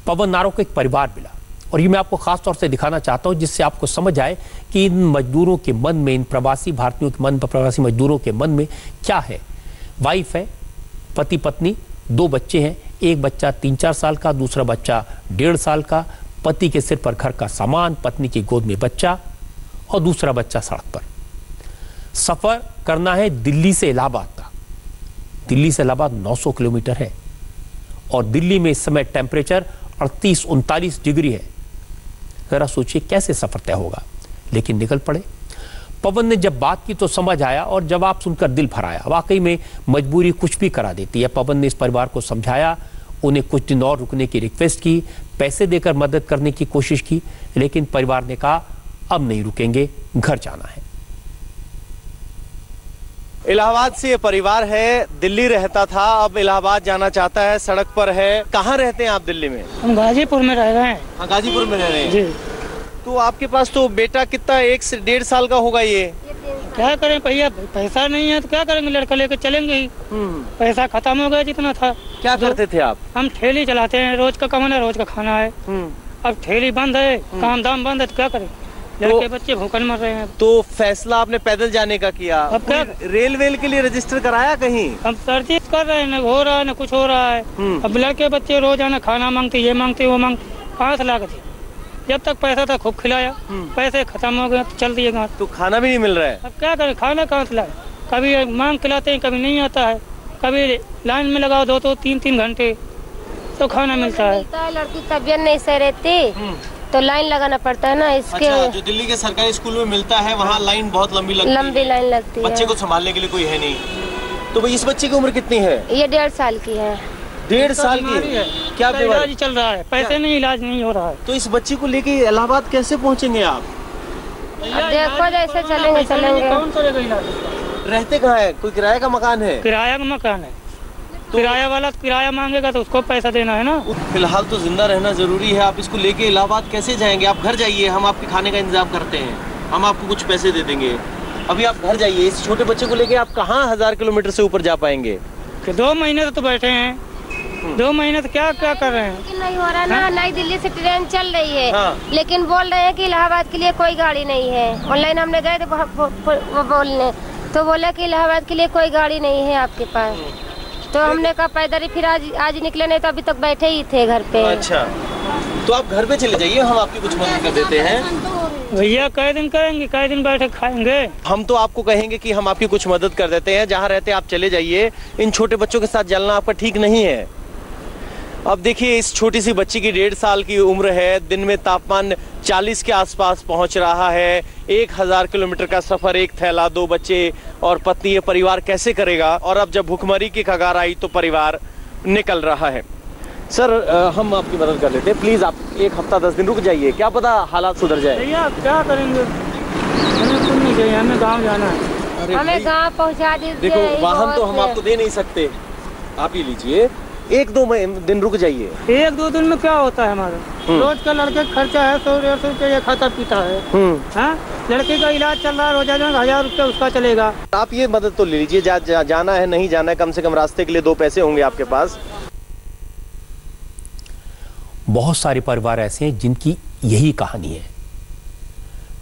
पवन नारों को एक परिवार मिला और ये मैं आपको खास तौर से दिखाना चाहता हूं, जिससे आपको समझ आए कि इन मजदूरों के मन में, इन प्रवासी भारतीयों के मन, प्रवासी मजदूरों के मन में क्या है। वाइफ है, पति पत्नी, 2 बच्चे हैं, एक बच्चा 3-4 साल का, दूसरा बच्चा 1.5 साल का। पति के सिर पर घर का सामान, पत्नी की गोद में बच्चा और दूसरा बच्चा सड़क पर। सफर करना है दिल्ली से इलाहाबाद का। दिल्ली से इलाहाबाद 900 किलोमीटर है और दिल्ली में इस समय टेम्परेचर 38-39 डिग्री है। जरा सोचिए कैसे सफर तय होगा, लेकिन निकल पड़े। पवन ने जब बात की तो समझ आया और जवाब सुनकर दिल भर आया। वाकई में मजबूरी कुछ भी करा देती है। पवन ने इस परिवार को समझाया, उन्हें कुछ दिन और रुकने की रिक्वेस्ट की, पैसे देकर मदद करने की कोशिश की, लेकिन परिवार ने कहा अब नहीं रुकेंगे, घर जाना है। इलाहाबाद से ये परिवार है, दिल्ली रहता था, अब इलाहाबाद जाना चाहता है, सड़क पर है। कहाँ रहते हैं आप दिल्ली में? हम गाजीपुर में रह रहे हैं। हाँ, गाजीपुर में रह रहे हैं जी। तो आपके पास तो बेटा कितना, 1 से 1.5 साल का होगा ये? क्या करें भैया, पैसा नहीं है तो क्या करेंगे, लड़का लेकर चलेंगे ही। पैसा खत्म हो गया जितना था। क्या करते थे आप? हम ठेली चलाते हैं, रोज का कमाना रोज का खाना है। अब ठेली बंद है, काम दाम बंद है तो क्या करें, लड़के बच्चे भूखन मर रहे हैं। तो फैसला आपने पैदल जाने का किया। अब क्या, रेलवे के लिए रजिस्टर कराया कहीं? हम सर्दी कर रहे हैं, न हो रहा है न कुछ हो रहा है। अब लड़के बच्चे रोज आना खाना मांगते, ये मांगते वो मांगते, कहाँ से लाके थे? जब तक पैसा था खूब खिलाया, पैसे खत्म हो गए तो चल दिए गाँव। तो खाना भी नहीं मिल रहा है। अब क्या करें, खाना कहाँ से लाए? कभी मांग खिलाते हैं, कभी नहीं आता है, कभी लाइन में लगाओ 2-3 घंटे। तो खाना मिलता है। लड़की तबीयत नहीं सही रहती तो लाइन लगाना पड़ता है ना इसके। अच्छा, जो दिल्ली के सरकारी स्कूल में मिलता है वहाँ लाइन बहुत लंबी लगती है। लंबी लाइन लगती है, बच्चे को संभालने के लिए कोई है नहीं। तो भाई इस बच्चे की उम्र कितनी है? ये 1.5 साल की है। 1.5 साल की है? क्या इलाज चल रहा है, पैसे नहीं, इलाज नहीं हो रहा है। तो इस बच्ची को लेके इलाहाबाद कैसे पहुँचेंगे आप? देखो जैसे चलेंगे। कौन करेगा इलाज? रहते कहाँ है? कोई किराए का मकान है? किराया का मकान है। किराया वाला किराया मांगेगा तो उसको पैसा देना है ना। फिलहाल तो जिंदा रहना जरूरी है। आप इसको लेके इलाहाबाद कैसे जाएंगे? आप घर जाइए, हम आपके खाने का इंतजाम करते हैं, हम आपको कुछ पैसे दे देंगे। अभी आप घर जाइए। इस छोटे बच्चे को लेके आप कहाँ 1000 किलोमीटर से ऊपर जा पाएंगे? 2 महीने तो बैठे हैं, 2 महीने तो क्या कर रहे हैं? नहीं हो रहा ना। नई दिल्ली से ट्रेन चल रही है, लेकिन बोल रहे हैं कि इलाहाबाद के लिए कोई गाड़ी नहीं है। ऑनलाइन हमने गए थे वो बोलने, तो बोले कि इलाहाबाद के लिए कोई गाड़ी नहीं है आपके पास। तो हमने कहा पैदल ही फिर आज निकले, नहीं तो अभी तक बैठे ही थे घर पे। अच्छा, तो आप घर पे चले जाइए, हम आपकी कुछ मदद कर देते हैं। भैया कै दिन करेंगे, कै दिन बैठे खाएंगे? हम तो आपको कहेंगे कि हम आपकी कुछ मदद कर देते हैं। जहाँ रहते आप चले जाइए। इन छोटे बच्चों के साथ जलना आपका ठीक नहीं है। अब देखिए, इस छोटी सी बच्ची की 1.5 साल की उम्र है। दिन में तापमान 40 के आसपास पहुंच रहा है। 1000 किलोमीटर का सफर, एक थैला, 2 बच्चे और पत्नी, ये परिवार कैसे करेगा? और अब जब भुखमरी की कगार आई तो परिवार निकल रहा है। सर, हम आपकी मदद कर लेते हैं। प्लीज आप 1 हफ्ता 10 दिन रुक जाइए, क्या पता हालात सुधर जाए। भैया क्या करेंगे? हमें कुछ नहीं चाहिए, हमें गाँव जाना है। हमें गाँव पहुँचा दीजिए। देखो, वाहन तो हम आपको दे नहीं सकते, आप ये लीजिए। 1-2 दिन रुक जाइए। 1-2 दिन में क्या होता है? हमारा रोज का लड़के का खर्चा है 100-150 रुपये खाता पीता है। लड़के का इलाज चल रहा है, रोजाना 1000 रुपये उसका चलेगा। आप ये मदद तो ले लीजिए। जाना है, नहीं जाना है, कम से कम रास्ते के लिए 2 पैसे होंगे आपके पास। बहुत सारे परिवार ऐसे हैं जिनकी यही कहानी है।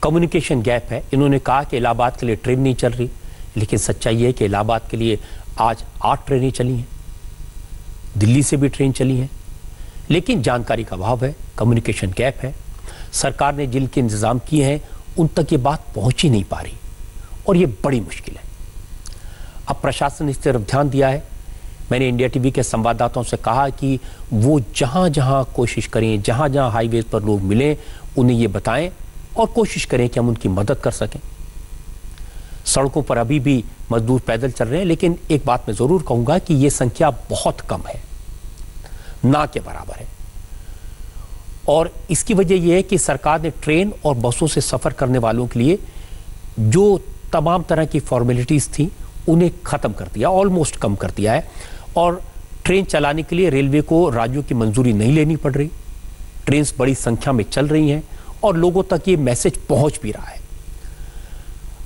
कम्युनिकेशन गैप है। इन्होंने कहा कि इलाहाबाद के लिए ट्रेन नहीं चल रही, लेकिन सच्चाई है कि इलाहाबाद के लिए आज 8 ट्रेनें चली हैं, दिल्ली से भी ट्रेन चली हैं, लेकिन जानकारी का अभाव है, कम्युनिकेशन गैप है। सरकार ने जिनके इंतजाम किए हैं उन तक ये बात पहुंच ही नहीं पा रही, और ये बड़ी मुश्किल है। अब प्रशासन इस तरफ ध्यान दिया है। मैंने इंडिया टीवी के संवाददाताओं से कहा कि वो जहां जहां कोशिश करें, जहां जहां हाईवे पर लोग मिलें, उन्हें ये बताएं और कोशिश करें कि हम उनकी मदद कर सकें। सड़कों पर अभी भी मजदूर पैदल चल रहे हैं, लेकिन एक बात मैं जरूर कहूंगा कि यह संख्या बहुत कम है, ना के बराबर है। और इसकी वजह यह है कि सरकार ने ट्रेन और बसों से सफर करने वालों के लिए जो तमाम तरह की फॉर्मेलिटीज थी उन्हें खत्म कर दिया, ऑलमोस्ट कम कर दिया है। और ट्रेन चलाने के लिए रेलवे को राज्यों की मंजूरी नहीं लेनी पड़ रही। ट्रेन बड़ी संख्या में चल रही हैं और लोगों तक ये मैसेज पहुंच भी रहा है।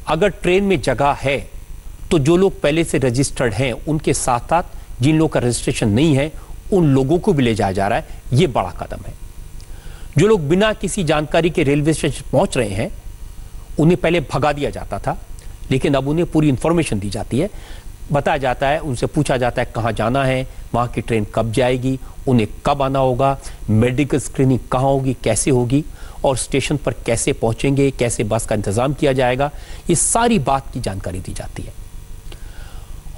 अगर ट्रेन में जगह है तो जो लोग पहले से रजिस्टर्ड हैं उनके साथ साथ जिन लोगों का रजिस्ट्रेशन नहीं है उन लोगों को भी ले जाया जा रहा है। ये बड़ा कदम है। जो लोग बिना किसी जानकारी के रेलवे स्टेशन पहुंच रहे हैं उन्हें पहले भगा दिया जाता था, लेकिन अब उन्हें पूरी इंफॉर्मेशन दी जाती है, बताया जाता है, उनसे पूछा जाता है कहाँ जाना है, वहाँ की ट्रेन कब जाएगी, उन्हें कब आना होगा, मेडिकल स्क्रीनिंग कहाँ होगी, कैसे होगी, और स्टेशन पर कैसे पहुंचेंगे, कैसे बस का इंतजाम किया जाएगा, ये सारी बात की जानकारी दी जाती है।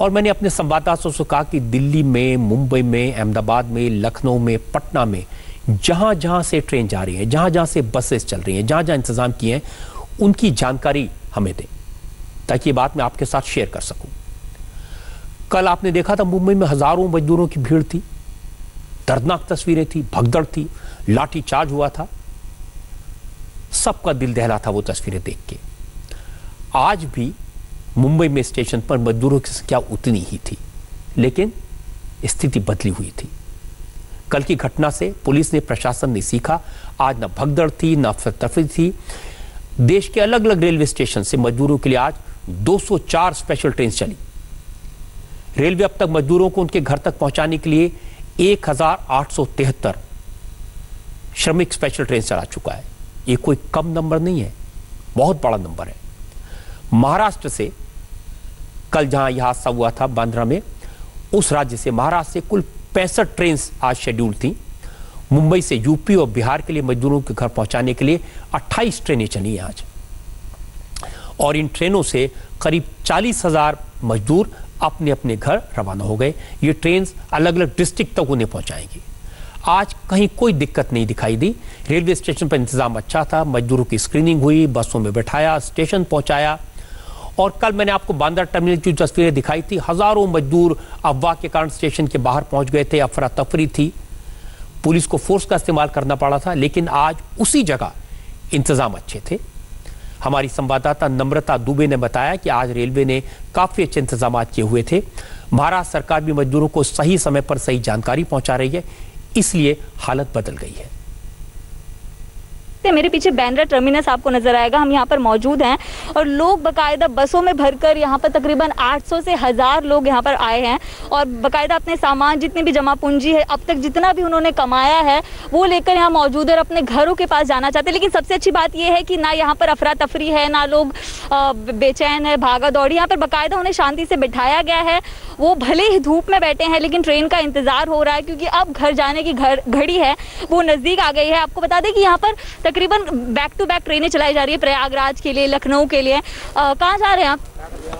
और मैंने अपने संवाददाताओं से कहा कि दिल्ली में, मुंबई में, अहमदाबाद में, लखनऊ में, पटना में जहां जहां से ट्रेन जा रही है, जहां जहां से बसेस चल रही हैं, जहां जहां इंतजाम किए हैं, उनकी जानकारी हमें दें ताकि ये बात मैं आपके साथ शेयर कर सकूं। कल आपने देखा था मुंबई में हजारों मजदूरों की भीड़ थी, दर्दनाक तस्वीरें थी, भगदड़ थी, लाठी चार्ज हुआ था, सबका दिल दहला था वो तस्वीरें देख के। आज भी मुंबई में स्टेशन पर मजदूरों की संख्या उतनी ही थी, लेकिन स्थिति बदली हुई थी। कल की घटना से पुलिस ने, प्रशासन ने सीखा। आज ना भगदड़ थी, ना अफरा-तफरी थी। देश के अलग अलग रेलवे स्टेशन से मजदूरों के लिए आज 204 स्पेशल ट्रेन चली। रेलवे अब तक मजदूरों को उनके घर तक पहुंचाने के लिए 1873 श्रमिक स्पेशल ट्रेन चला चुका है। ये कोई कम नंबर नहीं है, बहुत बड़ा नंबर है। महाराष्ट्र से कल जहां यह हादसा हुआ था बांद्रा में, उस राज्य से, महाराष्ट्र से कुल 65 ट्रेन आज शेड्यूल थी। मुंबई से यूपी और बिहार के लिए मजदूरों के घर पहुंचाने के लिए 28 ट्रेनें चली हैं आज, और इन ट्रेनों से करीब 40,000 मजदूर अपने अपने घर रवाना हो गए। ये ट्रेन अलग अलग डिस्ट्रिक्ट तक उन्हें पहुंचाएंगी। आज कहीं कोई दिक्कत नहीं दिखाई दी। रेलवे स्टेशन पर इंतजाम अच्छा था, मजदूरों की स्क्रीनिंग हुई, बसों में बैठाया, स्टेशन पहुंचाया। और कल मैंने आपको बांद्रा टर्मिनल की तस्वीरें दिखाई थी, हजारों मजदूर अफवाह के कारण स्टेशन के बाहर पहुंच गए थे, अफरा तफरी थी, पुलिस को फोर्स का इस्तेमाल करना पड़ा था, लेकिन आज उसी जगह इंतजाम अच्छे थे। हमारी संवाददाता नम्रता दुबे ने बताया कि आज रेलवे ने काफी अच्छे इंतजाम किए हुए थे। महाराष्ट्र सरकार भी मजदूरों को सही समय पर सही जानकारी पहुंचा रही है, इसलिए हालत बदल गई है। मेरे पीछे बांद्रा टर्मिनस आपको नजर आएगा, हम यहाँ पर मौजूद हैं और लोग बकायदा बसों में भरकर यहाँ पर तकरीबन 800 से 1000 लोग यहाँ पर आए हैं और बकायदा अपने सामान जितनी भी जमा पूंजी है, अब तक जितना भी उन्होंने कमाया है वो लेकर यहाँ मौजूद है और अपने घरों के पास जाना चाहते हैं। लेकिन सबसे अच्छी बात यह है कि ना यहाँ पर अफरा तफरी है, ना लोग बेचैन है, भागा दौड़ी। यहाँ पर बकायदा उन्हें शांति से बैठाया गया है। वो भले ही धूप में बैठे हैं लेकिन ट्रेन का इंतजार हो रहा है, क्योंकि अब घर जाने की घड़ी है वो नजदीक आ गई है। आपको बता दें कि यहाँ पर तकरीबन बैक टू बैक ट्रेनें चलाई जा रही है, प्रयागराज के लिए, लखनऊ के लिए। कहाँ जा रहे हैं आप?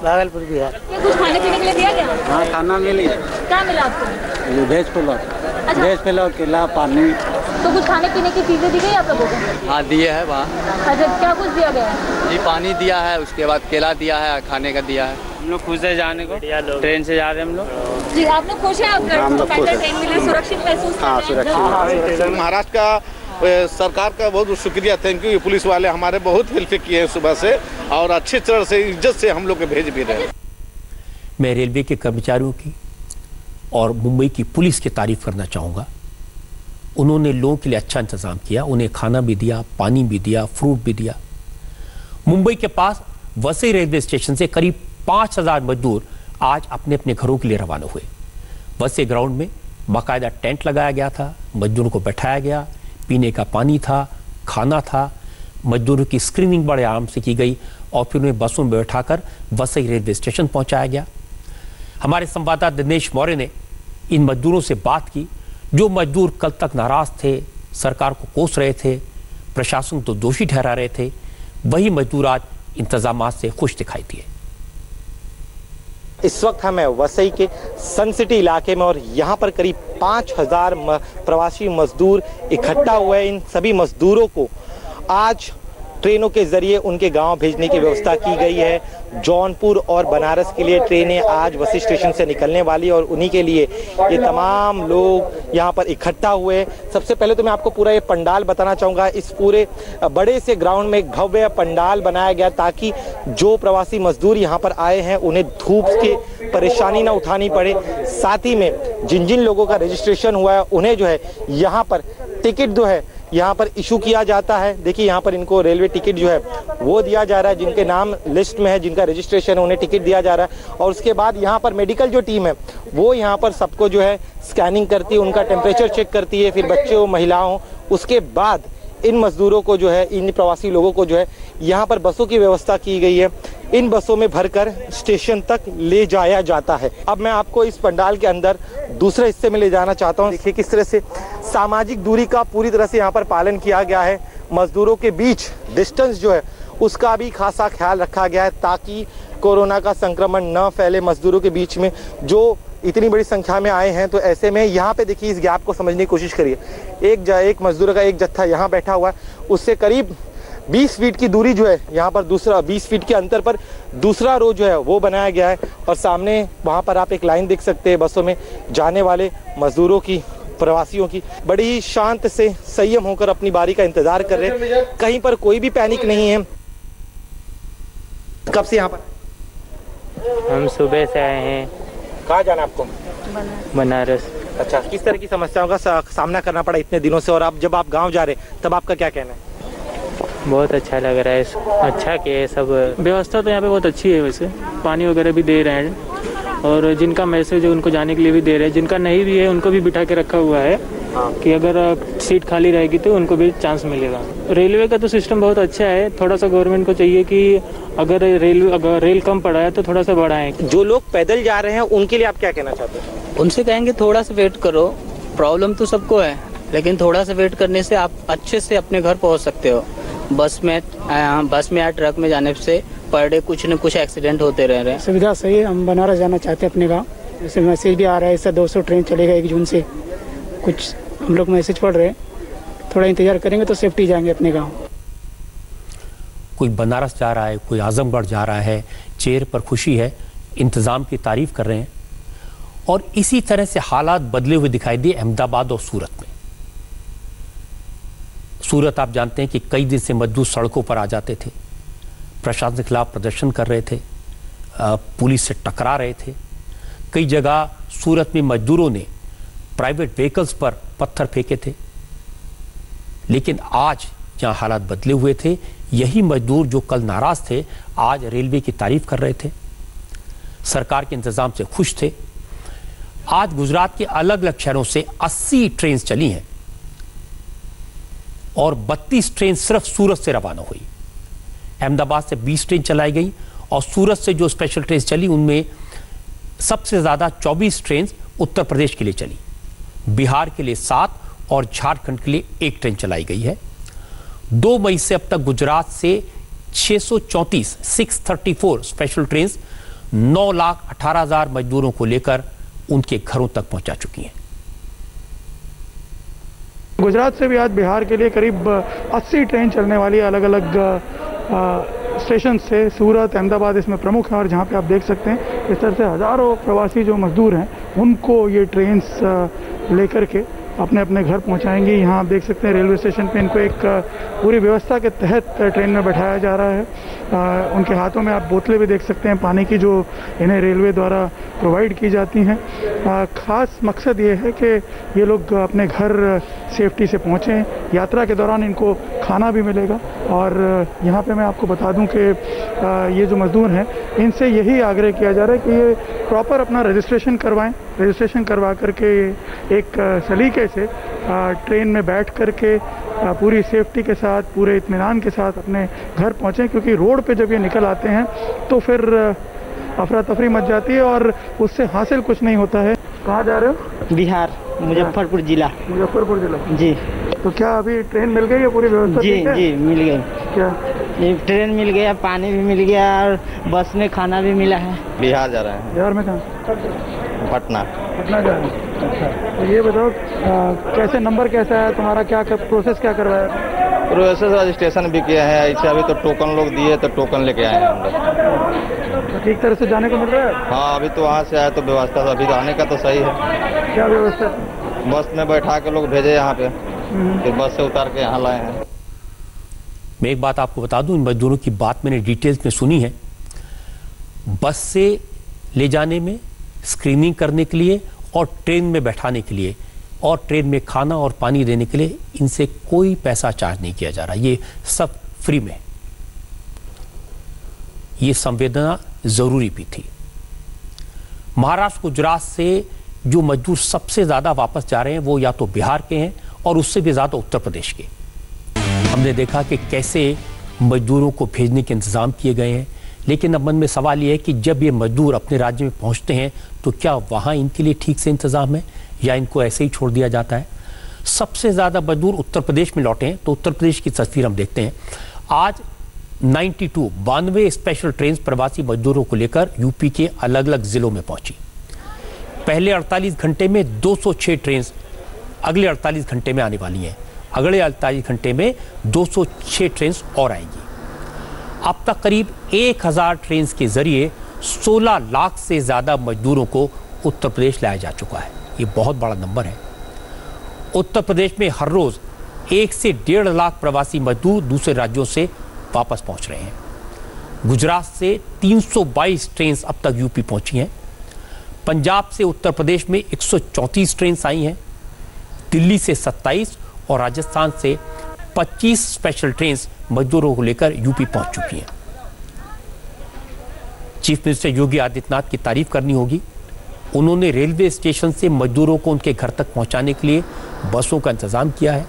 भागलपुर बिहार। क्या कुछ खाने पीने के लिए दिया गया? हाँ, खाना मिली। क्या मिला आपको? वेज पुलाव। अच्छा। वेज पुलाव, केला, पानी। तो कुछ खाने पीने की चीजें दी गई आप लोगों को? हाँ, दिए है वहाँ। अच्छा, क्या कुछ दिया गया है? जी, पानी दिया है, उसके बाद केला दिया है, खाने का दिया है। हम लोग खुश है जाने को, ट्रेन से जा रहे हैं हम लोग। जी, आप लोग खुश हैं? आप ट्रेन मिले, सुरक्षित महसूस? हाँ, सुरक्षित। महाराष्ट्र का सरकार का बहुत शुक्रिया, थैंक यू। पुलिस वाले हमारे बहुत हेल्प किए हैं सुबह से और अच्छी तरह से इज्जत से हम लोग को भेज भी रहे हैं। मैं रेलवे के कर्मचारियों की और मुंबई की पुलिस की तारीफ करना चाहूँगा। उन्होंने लोगों के लिए अच्छा इंतजाम किया, उन्हें खाना भी दिया, पानी भी दिया, फ्रूट भी दिया। मुंबई के पास वसई रेलवे स्टेशन से करीब 5000 मजदूर आज अपने अपने घरों के लिए रवाना हुए। वसई ग्राउंड में बाकायदा टेंट लगाया गया था, मजदूरों को बैठाया गया, पीने का पानी था, खाना था, मजदूरों की स्क्रीनिंग बड़े आराम से की गई और फिर उन्हें बसों में बैठाकर वसई रेलवे स्टेशन पहुंचाया गया। हमारे संवाददाता दिनेश मौर्य ने इन मजदूरों से बात की, जो मजदूर कल तक नाराज थे, सरकार को कोस रहे थे, प्रशासन को दोषी ठहरा रहे थे, वही मजदूर आज इंतजामात से खुश दिखाई दिए। इस वक्त हम हैं वसई के सन सिटी इलाके में और यहाँ पर करीब 5000 प्रवासी मजदूर इकट्ठा हुए हैं। इन सभी मजदूरों को आज ट्रेनों के जरिए उनके गांव भेजने की व्यवस्था की गई है। जौनपुर और बनारस के लिए ट्रेनें आज वसई स्टेशन से निकलने वाली और उन्हीं के लिए ये तमाम लोग यहाँ पर इकट्ठा हुए। सबसे पहले तो मैं आपको पूरा ये पंडाल बताना चाहूँगा। इस पूरे बड़े से ग्राउंड में एक भव्य पंडाल बनाया गया ताकि जो प्रवासी मजदूर यहाँ पर आए हैं उन्हें धूप की परेशानी ना उठानी पड़े। साथ ही में जिन जिन लोगों का रजिस्ट्रेशन हुआ है उन्हें जो है यहाँ पर टिकट जो है यहाँ पर इशू किया जाता है। देखिए यहाँ पर इनको रेलवे टिकट जो है वो दिया जा रहा है, जिनके नाम लिस्ट में है, जिनका रजिस्ट्रेशन है उन्हें टिकट दिया जा रहा है। और उसके बाद यहाँ पर मेडिकल जो टीम है वो यहाँ पर सबको जो है स्कैनिंग करती है, उनका टेम्परेचर चेक करती है, फिर बच्चे हो महिला हो। उसके बाद इन मजदूरों को जो है, इन प्रवासी लोगों को जो है यहाँ पर बसों की व्यवस्था की गई है। इन बसों में भरकर स्टेशन तक ले जाया जाता है। अब मैं आपको इस पंडाल के अंदर दूसरे हिस्से में ले जाना चाहता हूँ। देखिए किस तरह से सामाजिक दूरी का पूरी तरह से यहाँ पर पालन किया गया है। मजदूरों के बीच डिस्टेंस जो है उसका भी खासा ख्याल रखा गया है ताकि कोरोना का संक्रमण न फैले मजदूरों के बीच में। जो इतनी बड़ी संख्या में आए हैं तो ऐसे में यहाँ पे देखिए इस गैप को समझने की कोशिश करिए। एक मजदूर का एक जत्था यहाँ बैठा हुआ है, उससे करीब 20 फीट की दूरी जो है यहाँ पर दूसरा 20 फीट के अंतर पर दूसरा रो जो है वो बनाया गया है। और सामने वहाँ पर आप एक लाइन देख सकते हैं बसों में जाने वाले मजदूरों की, प्रवासियों की। बड़ी ही शांत से संयम होकर अपनी बारी का इंतजार कर रहे हैं, कहीं पर कोई भी पैनिक नहीं है। कब से यहाँ पर? हम सुबह से आए हैं। कहाँ जाना आपको? बनारस। अच्छा, किस तरह की समस्याओं का सामना करना पड़ा इतने दिनों से और अब जब आप गाँव जा रहे हैं तब आपका क्या कहना है? बहुत अच्छा लग रहा है, अच्छा कि सब व्यवस्था तो यहाँ पे बहुत अच्छी है। वैसे पानी वगैरह भी दे रहे हैं और जिनका मैसेज है उनको जाने के लिए भी दे रहे हैं, जिनका नहीं भी है उनको भी बिठा के रखा हुआ है कि अगर सीट खाली रहेगी तो उनको भी चांस मिलेगा। रेलवे का तो सिस्टम बहुत अच्छा है। थोड़ा सा गवर्नमेंट को चाहिए कि अगर रेल कम पड़ा है तो थोड़ा सा बढ़ाएं। जो लोग पैदल जा रहे हैं उनके लिए आप क्या कहना चाहते हैं? उनसे कहेंगे थोड़ा सा वेट करो, प्रॉब्लम तो सबको है लेकिन थोड़ा सा वेट करने से आप अच्छे से अपने घर पहुँच सकते हो। बस में या ट्रक में जाने से पर डे कुछ न कुछ एक्सीडेंट होते रह रहे हैं। सुविधा सही है। हम बनारस जाना चाहते हैं अपने गांव, जैसे मैसेज भी आ रहा है, इससे 200 ट्रेन चलेगा 1 जून से। कुछ हम लोग मैसेज पढ़ रहे हैं, थोड़ा इंतजार करेंगे तो सेफ्टी जाएंगे अपने गाँव। कोई बनारस जा रहा है, कोई आजमगढ़ जा रहा है, चेहरे पर खुशी है, इंतज़ाम की तारीफ कर रहे हैं। और इसी तरह से हालात बदले हुए दिखाई दिए अहमदाबाद और सूरत में। सूरत आप जानते हैं कि कई दिन से मजदूर सड़कों पर आ जाते थे, प्रशासन के खिलाफ प्रदर्शन कर रहे थे, पुलिस से टकरा रहे थे। कई जगह सूरत में मजदूरों ने प्राइवेट व्हीकल्स पर पत्थर फेंके थे। लेकिन आज जहां हालात बदले हुए थे, यही मजदूर जो कल नाराज थे आज रेलवे की तारीफ कर रहे थे, सरकार के इंतजाम से खुश थे। आज गुजरात के अलग अलग शहरों से 80 ट्रेन चली हैं और 32 ट्रेन सिर्फ सूरत से रवाना हुई। अहमदाबाद से 20 ट्रेन चलाई गई और सूरत से जो स्पेशल ट्रेन चली उनमें सबसे ज्यादा 24 ट्रेन उत्तर प्रदेश के लिए चली, बिहार के लिए 7 और झारखंड के लिए 1 ट्रेन चलाई गई है। 2 मई से अब तक गुजरात से 634 स्पेशल ट्रेन 9,18,000 मजदूरों को लेकर उनके घरों तक पहुंचा चुकी हैं। गुजरात से भी आज बिहार के लिए करीब 80 ट्रेन चलने वाली अलग अलग स्टेशन से। सूरत, अहमदाबाद इसमें प्रमुख है और जहां पे आप देख सकते हैं इस तरह से हज़ारों प्रवासी जो मजदूर हैं उनको ये ट्रेन लेकर के अपने अपने घर पहुंचाएंगे। यहाँ आप देख सकते हैं रेलवे स्टेशन पे इनको एक पूरी व्यवस्था के तहत ट्रेन में बैठाया जा रहा है। उनके हाथों में आप बोतलें भी देख सकते हैं पानी की, जो इन्हें रेलवे द्वारा प्रोवाइड की जाती हैं। ख़ास मकसद ये है कि ये लोग अपने घर सेफ्टी से पहुँचें। यात्रा के दौरान इनको खाना भी मिलेगा। और यहाँ पे मैं आपको बता दूं कि ये जो मजदूर हैं इनसे यही आग्रह किया जा रहा है कि ये प्रॉपर अपना रजिस्ट्रेशन करवाएं। रजिस्ट्रेशन करवा करके एक सलीके से ट्रेन में बैठ करके पूरी सेफ्टी के साथ, पूरे इत्मीनान के साथ अपने घर पहुँचें, क्योंकि रोड पे जब ये निकल आते हैं तो फिर अफरा तफरी मच जाती है और उससे हासिल कुछ नहीं होता है। कहाँ जा रहे हो? बिहार, मुजफ्फरपुर जिला। मुजफ्फरपुर जिला जी। तो क्या अभी ट्रेन मिल गई है? पूरी व्यवस्था जी जी मिल गई। क्या ट्रेन मिल गया, पानी भी मिल गया और बस में खाना भी मिला है। बिहार जा रहे हैं। बिहार में कहाँ? पटना। पटना जा रहे हैं। अच्छा, तो ये बताओ कैसे नंबर कैसा है तुम्हारा, क्या प्रोसेस क्या करवाया? प्रोसेस रजिस्ट्रेशन भी किया है, इससे अभी तो टोकन लोग दिए तो टोकन लेके आए हैं हम लोग। ठीक तरह से जाने को मिल रहा है? हाँ, अभी तो वहाँ से आए तो व्यवस्था अभी आने का तो सही है। क्या व्यवस्था? बस में बैठा के लोग भेजे यहाँ पे, फिर बस से उतार के यहाँ लाए हैं। मैं एक बात आपको बता दूं, इन मजदूरों की बात मैंने डिटेल्स में सुनी है। बस से ले जाने में, स्क्रीनिंग करने के लिए और ट्रेन में बैठाने के लिए और ट्रेन में खाना और पानी देने के लिए इनसे कोई पैसा चार्ज नहीं किया जा रहा। ये सब फ्री में। ये संवेदना जरूरी भी थी। महाराष्ट्र, गुजरात से जो मजदूर सबसे ज्यादा वापस जा रहे हैं वो या तो बिहार के हैं और उससे भी ज्यादा उत्तर प्रदेश के। हमने देखा कि कैसे मजदूरों को भेजने के इंतजाम किए गए हैं, लेकिन अब मन में सवाल ये है कि जब ये मजदूर अपने राज्य में पहुंचते हैं तो क्या वहां इनके लिए ठीक से इंतजाम है या इनको ऐसे ही छोड़ दिया जाता है? सबसे ज्यादा मजदूर उत्तर प्रदेश में लौटे हैं, तो उत्तर प्रदेश की तस्वीर हम देखते हैं। आज 92 स्पेशल ट्रेन प्रवासी मजदूरों को लेकर यूपी के अलग अलग जिलों में पहुंची। पहले 48 घंटे में 206 ट्रेन अगले 48 घंटे में आने वाली हैं। अगले 48 घंटे में 206 ट्रेन और आएंगी। अब तक करीब 1000 ट्रेन के जरिए 16 लाख से ज्यादा मजदूरों को उत्तर प्रदेश लाया जा चुका है। ये बहुत बड़ा नंबर है। उत्तर प्रदेश में हर रोज 1 से 1.5 लाख प्रवासी मजदूर दूसरे राज्यों से वापस पहुंच रहे हैं। गुजरात से 322 ट्रेन अब तक यूपी पहुंची हैं। पंजाब से उत्तर प्रदेश में 134 ट्रेन आई हैं। दिल्ली से 27 और राजस्थान से 25 स्पेशल ट्रेन मजदूरों को लेकर यूपी पहुंच चुकी हैं। चीफ मिनिस्टर योगी आदित्यनाथ की तारीफ करनी होगी। उन्होंने रेलवे स्टेशन से मजदूरों को उनके घर तक पहुंचाने के लिए बसों का इंतजाम किया है।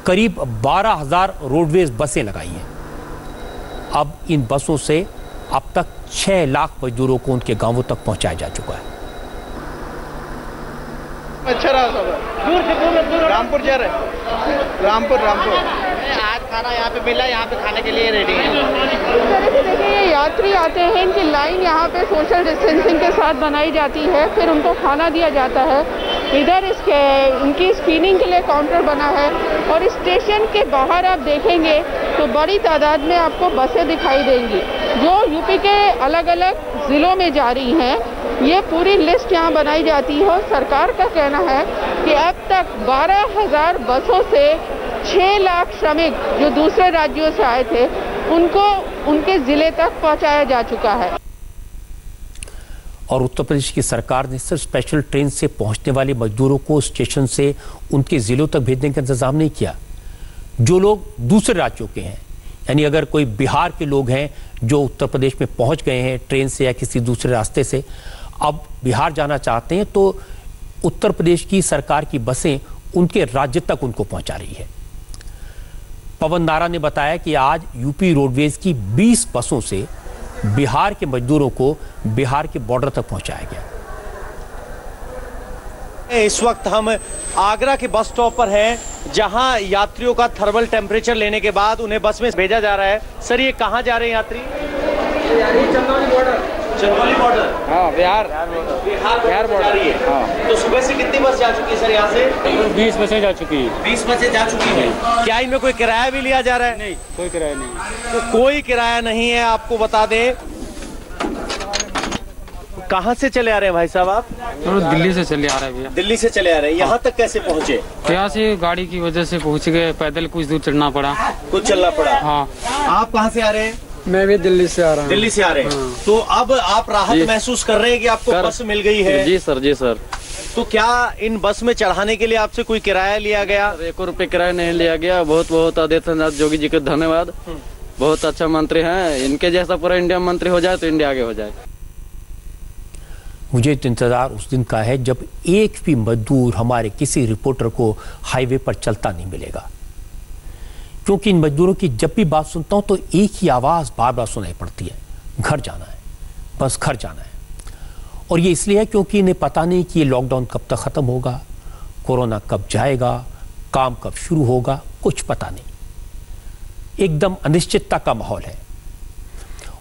करीब 12,000 रोडवेज बसें लगाई हैं। अब इन बसों से अब तक 6 लाख मजदूरों को उनके गांवों तक पहुंचाया जा चुका है। अच्छा रहा सब। रामपुर जा रहे। रामपुर आज खाना यहाँ पे मिला, यहाँ पे खाने के लिए रेडी है। इस तरह से देखिए, ये यात्री आते हैं, इनकी लाइन यहाँ पे सोशल डिस्टेंसिंग के साथ बनाई जाती है, फिर उनको खाना दिया जाता है। इधर उनकी स्क्रीनिंग के लिए काउंटर बना है और स्टेशन के बाहर आप देखेंगे तो बड़ी तादाद में आपको बसें दिखाई देंगी जो यूपी के अलग अलग ज़िलों में जा रही हैं। ये पूरी लिस्ट यहाँ बनाई जाती है और सरकार का कहना है कि अब तक 12,000 बसों से 6 लाख श्रमिक जो दूसरे राज्यों से आए थे उनको उनके ज़िले तक पहुँचाया जा चुका है। और उत्तर प्रदेश की सरकार ने सिर्फ स्पेशल ट्रेन से पहुंचने वाले मजदूरों को स्टेशन से उनके जिलों तक भेजने का इंतजाम नहीं किया। जो लोग दूसरे राज्यों के हैं, यानी अगर कोई बिहार के लोग हैं जो उत्तर प्रदेश में पहुंच गए हैं ट्रेन से या किसी दूसरे रास्ते से, अब बिहार जाना चाहते हैं तो उत्तर प्रदेश की सरकार की बसें उनके राज्य तक उनको पहुंचा रही है। पवन नारा ने बताया कि आज यूपी रोडवेज की 20 बसों से बिहार के मजदूरों को बिहार के बॉर्डर तक पहुंचाया गया। इस वक्त हम आगरा के बस स्टॉप पर हैं जहां यात्रियों का थर्मल टेम्परेचर लेने के बाद उन्हें बस में भेजा जा रहा है। सर ये कहां जा रहे हैं यात्री? चंदौली बॉर्डर। चंदौली बॉर्डर? हाँ, बिहार बॉर्डर। हाँ। तो सुबह से कितनी बस जा चुकी है सर यहाँ से? 20 बसें जा चुकी है। 20 बसें जा चुकी है। क्या इनमें कोई किराया भी लिया जा रहा है? नहीं, कोई किराया नहीं। तो कोई किराया नहीं है। आपको बता दें, कहाँ से चले आ रहे हैं भाई साहब आप? दिल्ली से चले आ रहे हैं भैया। दिल्ली से चले आ रहे हैं। यहाँ तक कैसे पहुँचे? यहाँ से गाड़ी की वजह से पहुँच गए, पैदल कुछ दूर चलना पड़ा। कुछ चलना पड़ा? हाँ। आप कहाँ से आ रहे हैं? मैं भी दिल्ली से आ रहा हूँ। दिल्ली से आ रहे हैं। तो अब आप राहत महसूस कर रहे हैं कि आपको बस मिल गई है? जी सर, जी सर। तो क्या इन बस में चढ़ाने के लिए आपसे कोई किराया लिया गया? 1 रुपए किराया नहीं लिया गया। बहुत बहुत आदित्यनाथ जोगी जी का धन्यवाद। बहुत अच्छा मंत्री हैं। इनके जैसा पूरा इंडिया मंत्री हो जाए तो इंडिया आगे हो जाए। मुझे इंतजार उस दिन का है जब एक भी मजदूर हमारे किसी रिपोर्टर को हाईवे पर चलता नहीं मिलेगा, क्योंकि इन मजदूरों की जब भी बात सुनता हूं तो एक ही आवाज बार बार सुनाई पड़ती है, घर जाना है, बस घर जाना है। और ये इसलिए है क्योंकि इन्हें पता नहीं कि ये लॉकडाउन कब तक खत्म होगा, कोरोना कब जाएगा, काम कब शुरू होगा, कुछ पता नहीं। एकदम अनिश्चितता का माहौल है।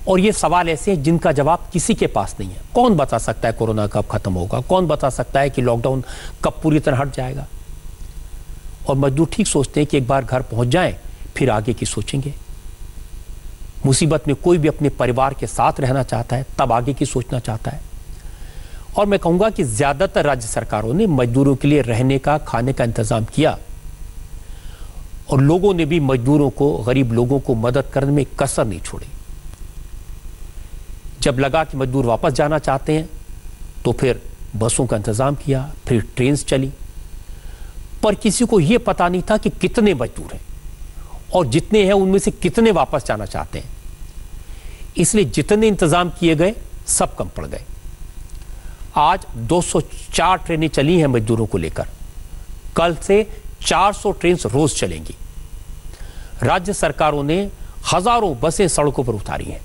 और ये सवाल ऐसे हैं जिनका जवाब किसी के पास नहीं है। कौन बता सकता है कोरोना कब खत्म होगा? कौन बता सकता है कि लॉकडाउन कब पूरी तरह हट जाएगा? और मजदूर ठीक सोचते हैं कि एक बार घर पहुंच जाएं फिर आगे की सोचेंगे। मुसीबत में कोई भी अपने परिवार के साथ रहना चाहता है, तब आगे की सोचना चाहता है। और मैं कहूंगा कि ज्यादातर राज्य सरकारों ने मजदूरों के लिए रहने का, खाने का इंतजाम किया और लोगों ने भी मजदूरों को, गरीब लोगों को मदद करने में कसर नहीं छोड़ी। जब लगा कि मजदूर वापस जाना चाहते हैं तो फिर बसों का इंतजाम किया, फिर ट्रेन चली। पर किसी को यह पता नहीं था कि कितने मजदूर हैं और जितने हैं उनमें से कितने वापस जाना चाहते हैं। इसलिए जितने इंतजाम किए गए सब कम पड़ गए। आज 204 ट्रेनें चली हैं मजदूरों को लेकर। कल से 400 ट्रेन रोज चलेंगी। राज्य सरकारों ने हजारों बसें सड़कों पर उतारी हैं,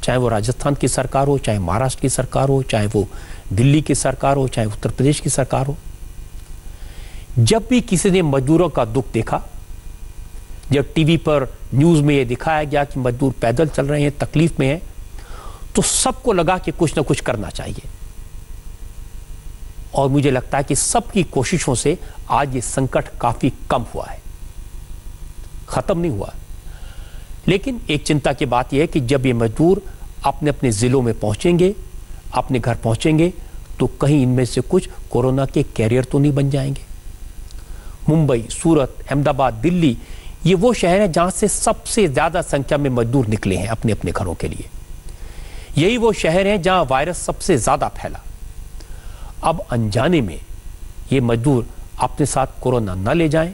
चाहे वो राजस्थान की सरकार हो, चाहे महाराष्ट्र की सरकार हो, चाहे वो दिल्ली की सरकार हो, चाहे उत्तर प्रदेश की सरकार हो। जब भी किसी ने मजदूरों का दुख देखा, जब टीवी पर न्यूज में यह दिखाया गया कि मजदूर पैदल चल रहे हैं, तकलीफ में हैं, तो सबको लगा कि कुछ ना कुछ करना चाहिए। और मुझे लगता है कि सबकी कोशिशों से आज ये संकट काफी कम हुआ है, खत्म नहीं हुआ। लेकिन एक चिंता की बात यह है कि जब ये मजदूर अपने अपने जिलों में पहुंचेंगे, अपने घर पहुंचेंगे, तो कहीं इनमें से कुछ कोरोना के कैरियर तो नहीं बन जाएंगे। मुंबई, सूरत, अहमदाबाद, दिल्ली, ये वो शहर है जहां से सबसे ज्यादा संख्या में मजदूर निकले हैं अपने अपने घरों के लिए। यही वो शहर है जहां वायरस सबसे ज्यादा फैला। अब अनजाने में ये मजदूर अपने साथ कोरोना न ले जाएं,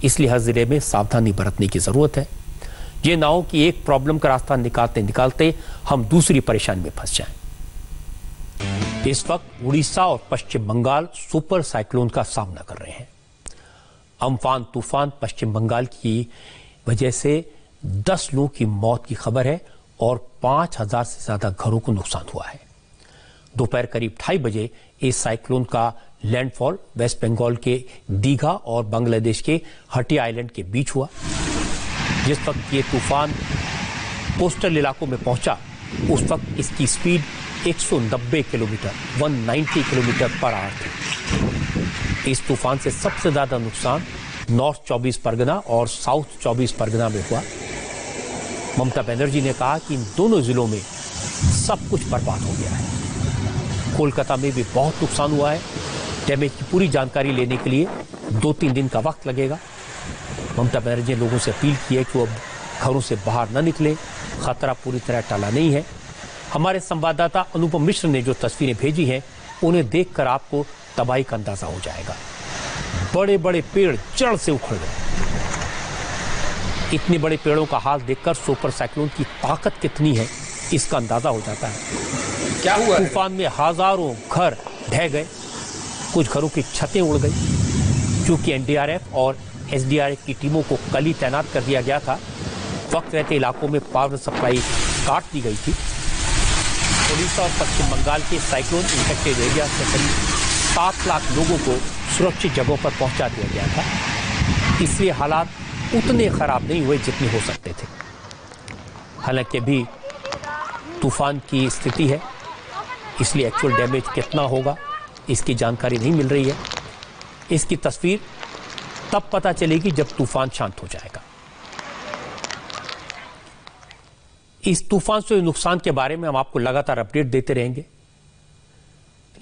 इसलिए हर जिले में सावधानी बरतने की जरूरत है। ये ना हो कि एक प्रॉब्लम का रास्ता निकालते निकालते हम दूसरी परेशानी में फंस जाएं। इस वक्त उड़ीसा और पश्चिम बंगाल सुपर साइक्लोन का सामना कर रहे हैं। अम्फान तूफान पश्चिम बंगाल की वजह से 10 लोगों की मौत की खबर है और 5000 से ज्यादा घरों को नुकसान हुआ है। दोपहर करीब 2:30 बजे इस साइक्लोन का लैंडफॉल वेस्ट बंगाल के दीघा और बांग्लादेश के हटिया आइलैंड के बीच हुआ। जिस वक्त ये तूफान कोस्टल इलाकों में पहुंचा, उस वक्त इसकी speed 190 kilometre 190 kilometre per hour थी। इस तूफान से सबसे ज्यादा नुकसान नॉर्थ 24 परगना और साउथ 24 परगना में हुआ। ममता बनर्जी ने कहा कि इन दोनों जिलों में सब कुछ बर्बाद हो गया है। कोलकाता में भी बहुत नुकसान हुआ है। डैमेज की पूरी जानकारी लेने के लिए 2-3 दिन का वक्त लगेगा। ममता बनर्जी ने लोगों से अपील की है कि वो घरों से बाहर न निकलें, खतरा पूरी तरह टला नहीं है। हमारे संवाददाता अनुपम मिश्र ने जो तस्वीरें भेजी हैं उन्हें देखकर आपको तबाही का अंदाजा हो जाएगा। बड़े बड़े पेड़ जड़ से उखड़ गए। इतने बड़े पेड़ों का हाल देखकर सुपर साइक्लोन की ताकत कितनी है इसका अंदाजा हो जाता है। क्या हुआ? तूफान में हजारों घर ढह गए, कुछ घरों की छतें उड़ गई। क्योंकि एनडीआरएफ और एसडीआरएफ की टीमों को कल ही तैनात कर दिया गया था, वक्त रहते इलाकों में पावर सप्लाई काट दी गई थी। ओडिशा और पश्चिम बंगाल के साइक्लोन इन्फेक्टेड एरिया से करीब 7 लाख लोगों को सुरक्षित जगहों पर पहुंचा दिया गया था। इसलिए हालात उतने खराब नहीं हुए जितने हो सकते थे। हालांकि अभी तूफान की स्थिति है, इसलिए एक्चुअल डैमेज कितना होगा इसकी जानकारी नहीं मिल रही है। इसकी तस्वीर तब पता चलेगी जब तूफान शांत हो जाएगा। इस तूफान से नुकसान के बारे में हम आपको लगातार अपडेट देते रहेंगे।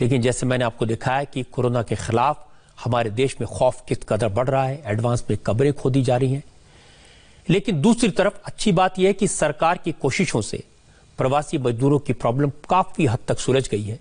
लेकिन जैसे मैंने आपको दिखाया कि कोरोना के खिलाफ हमारे देश में खौफ किस कदर बढ़ रहा है, एडवांस में कब्रें खोदी जा रही हैं। लेकिन दूसरी तरफ अच्छी बात यह है कि सरकार की कोशिशों से प्रवासी मजदूरों की प्रॉब्लम काफी हद तक सुलझ गई है।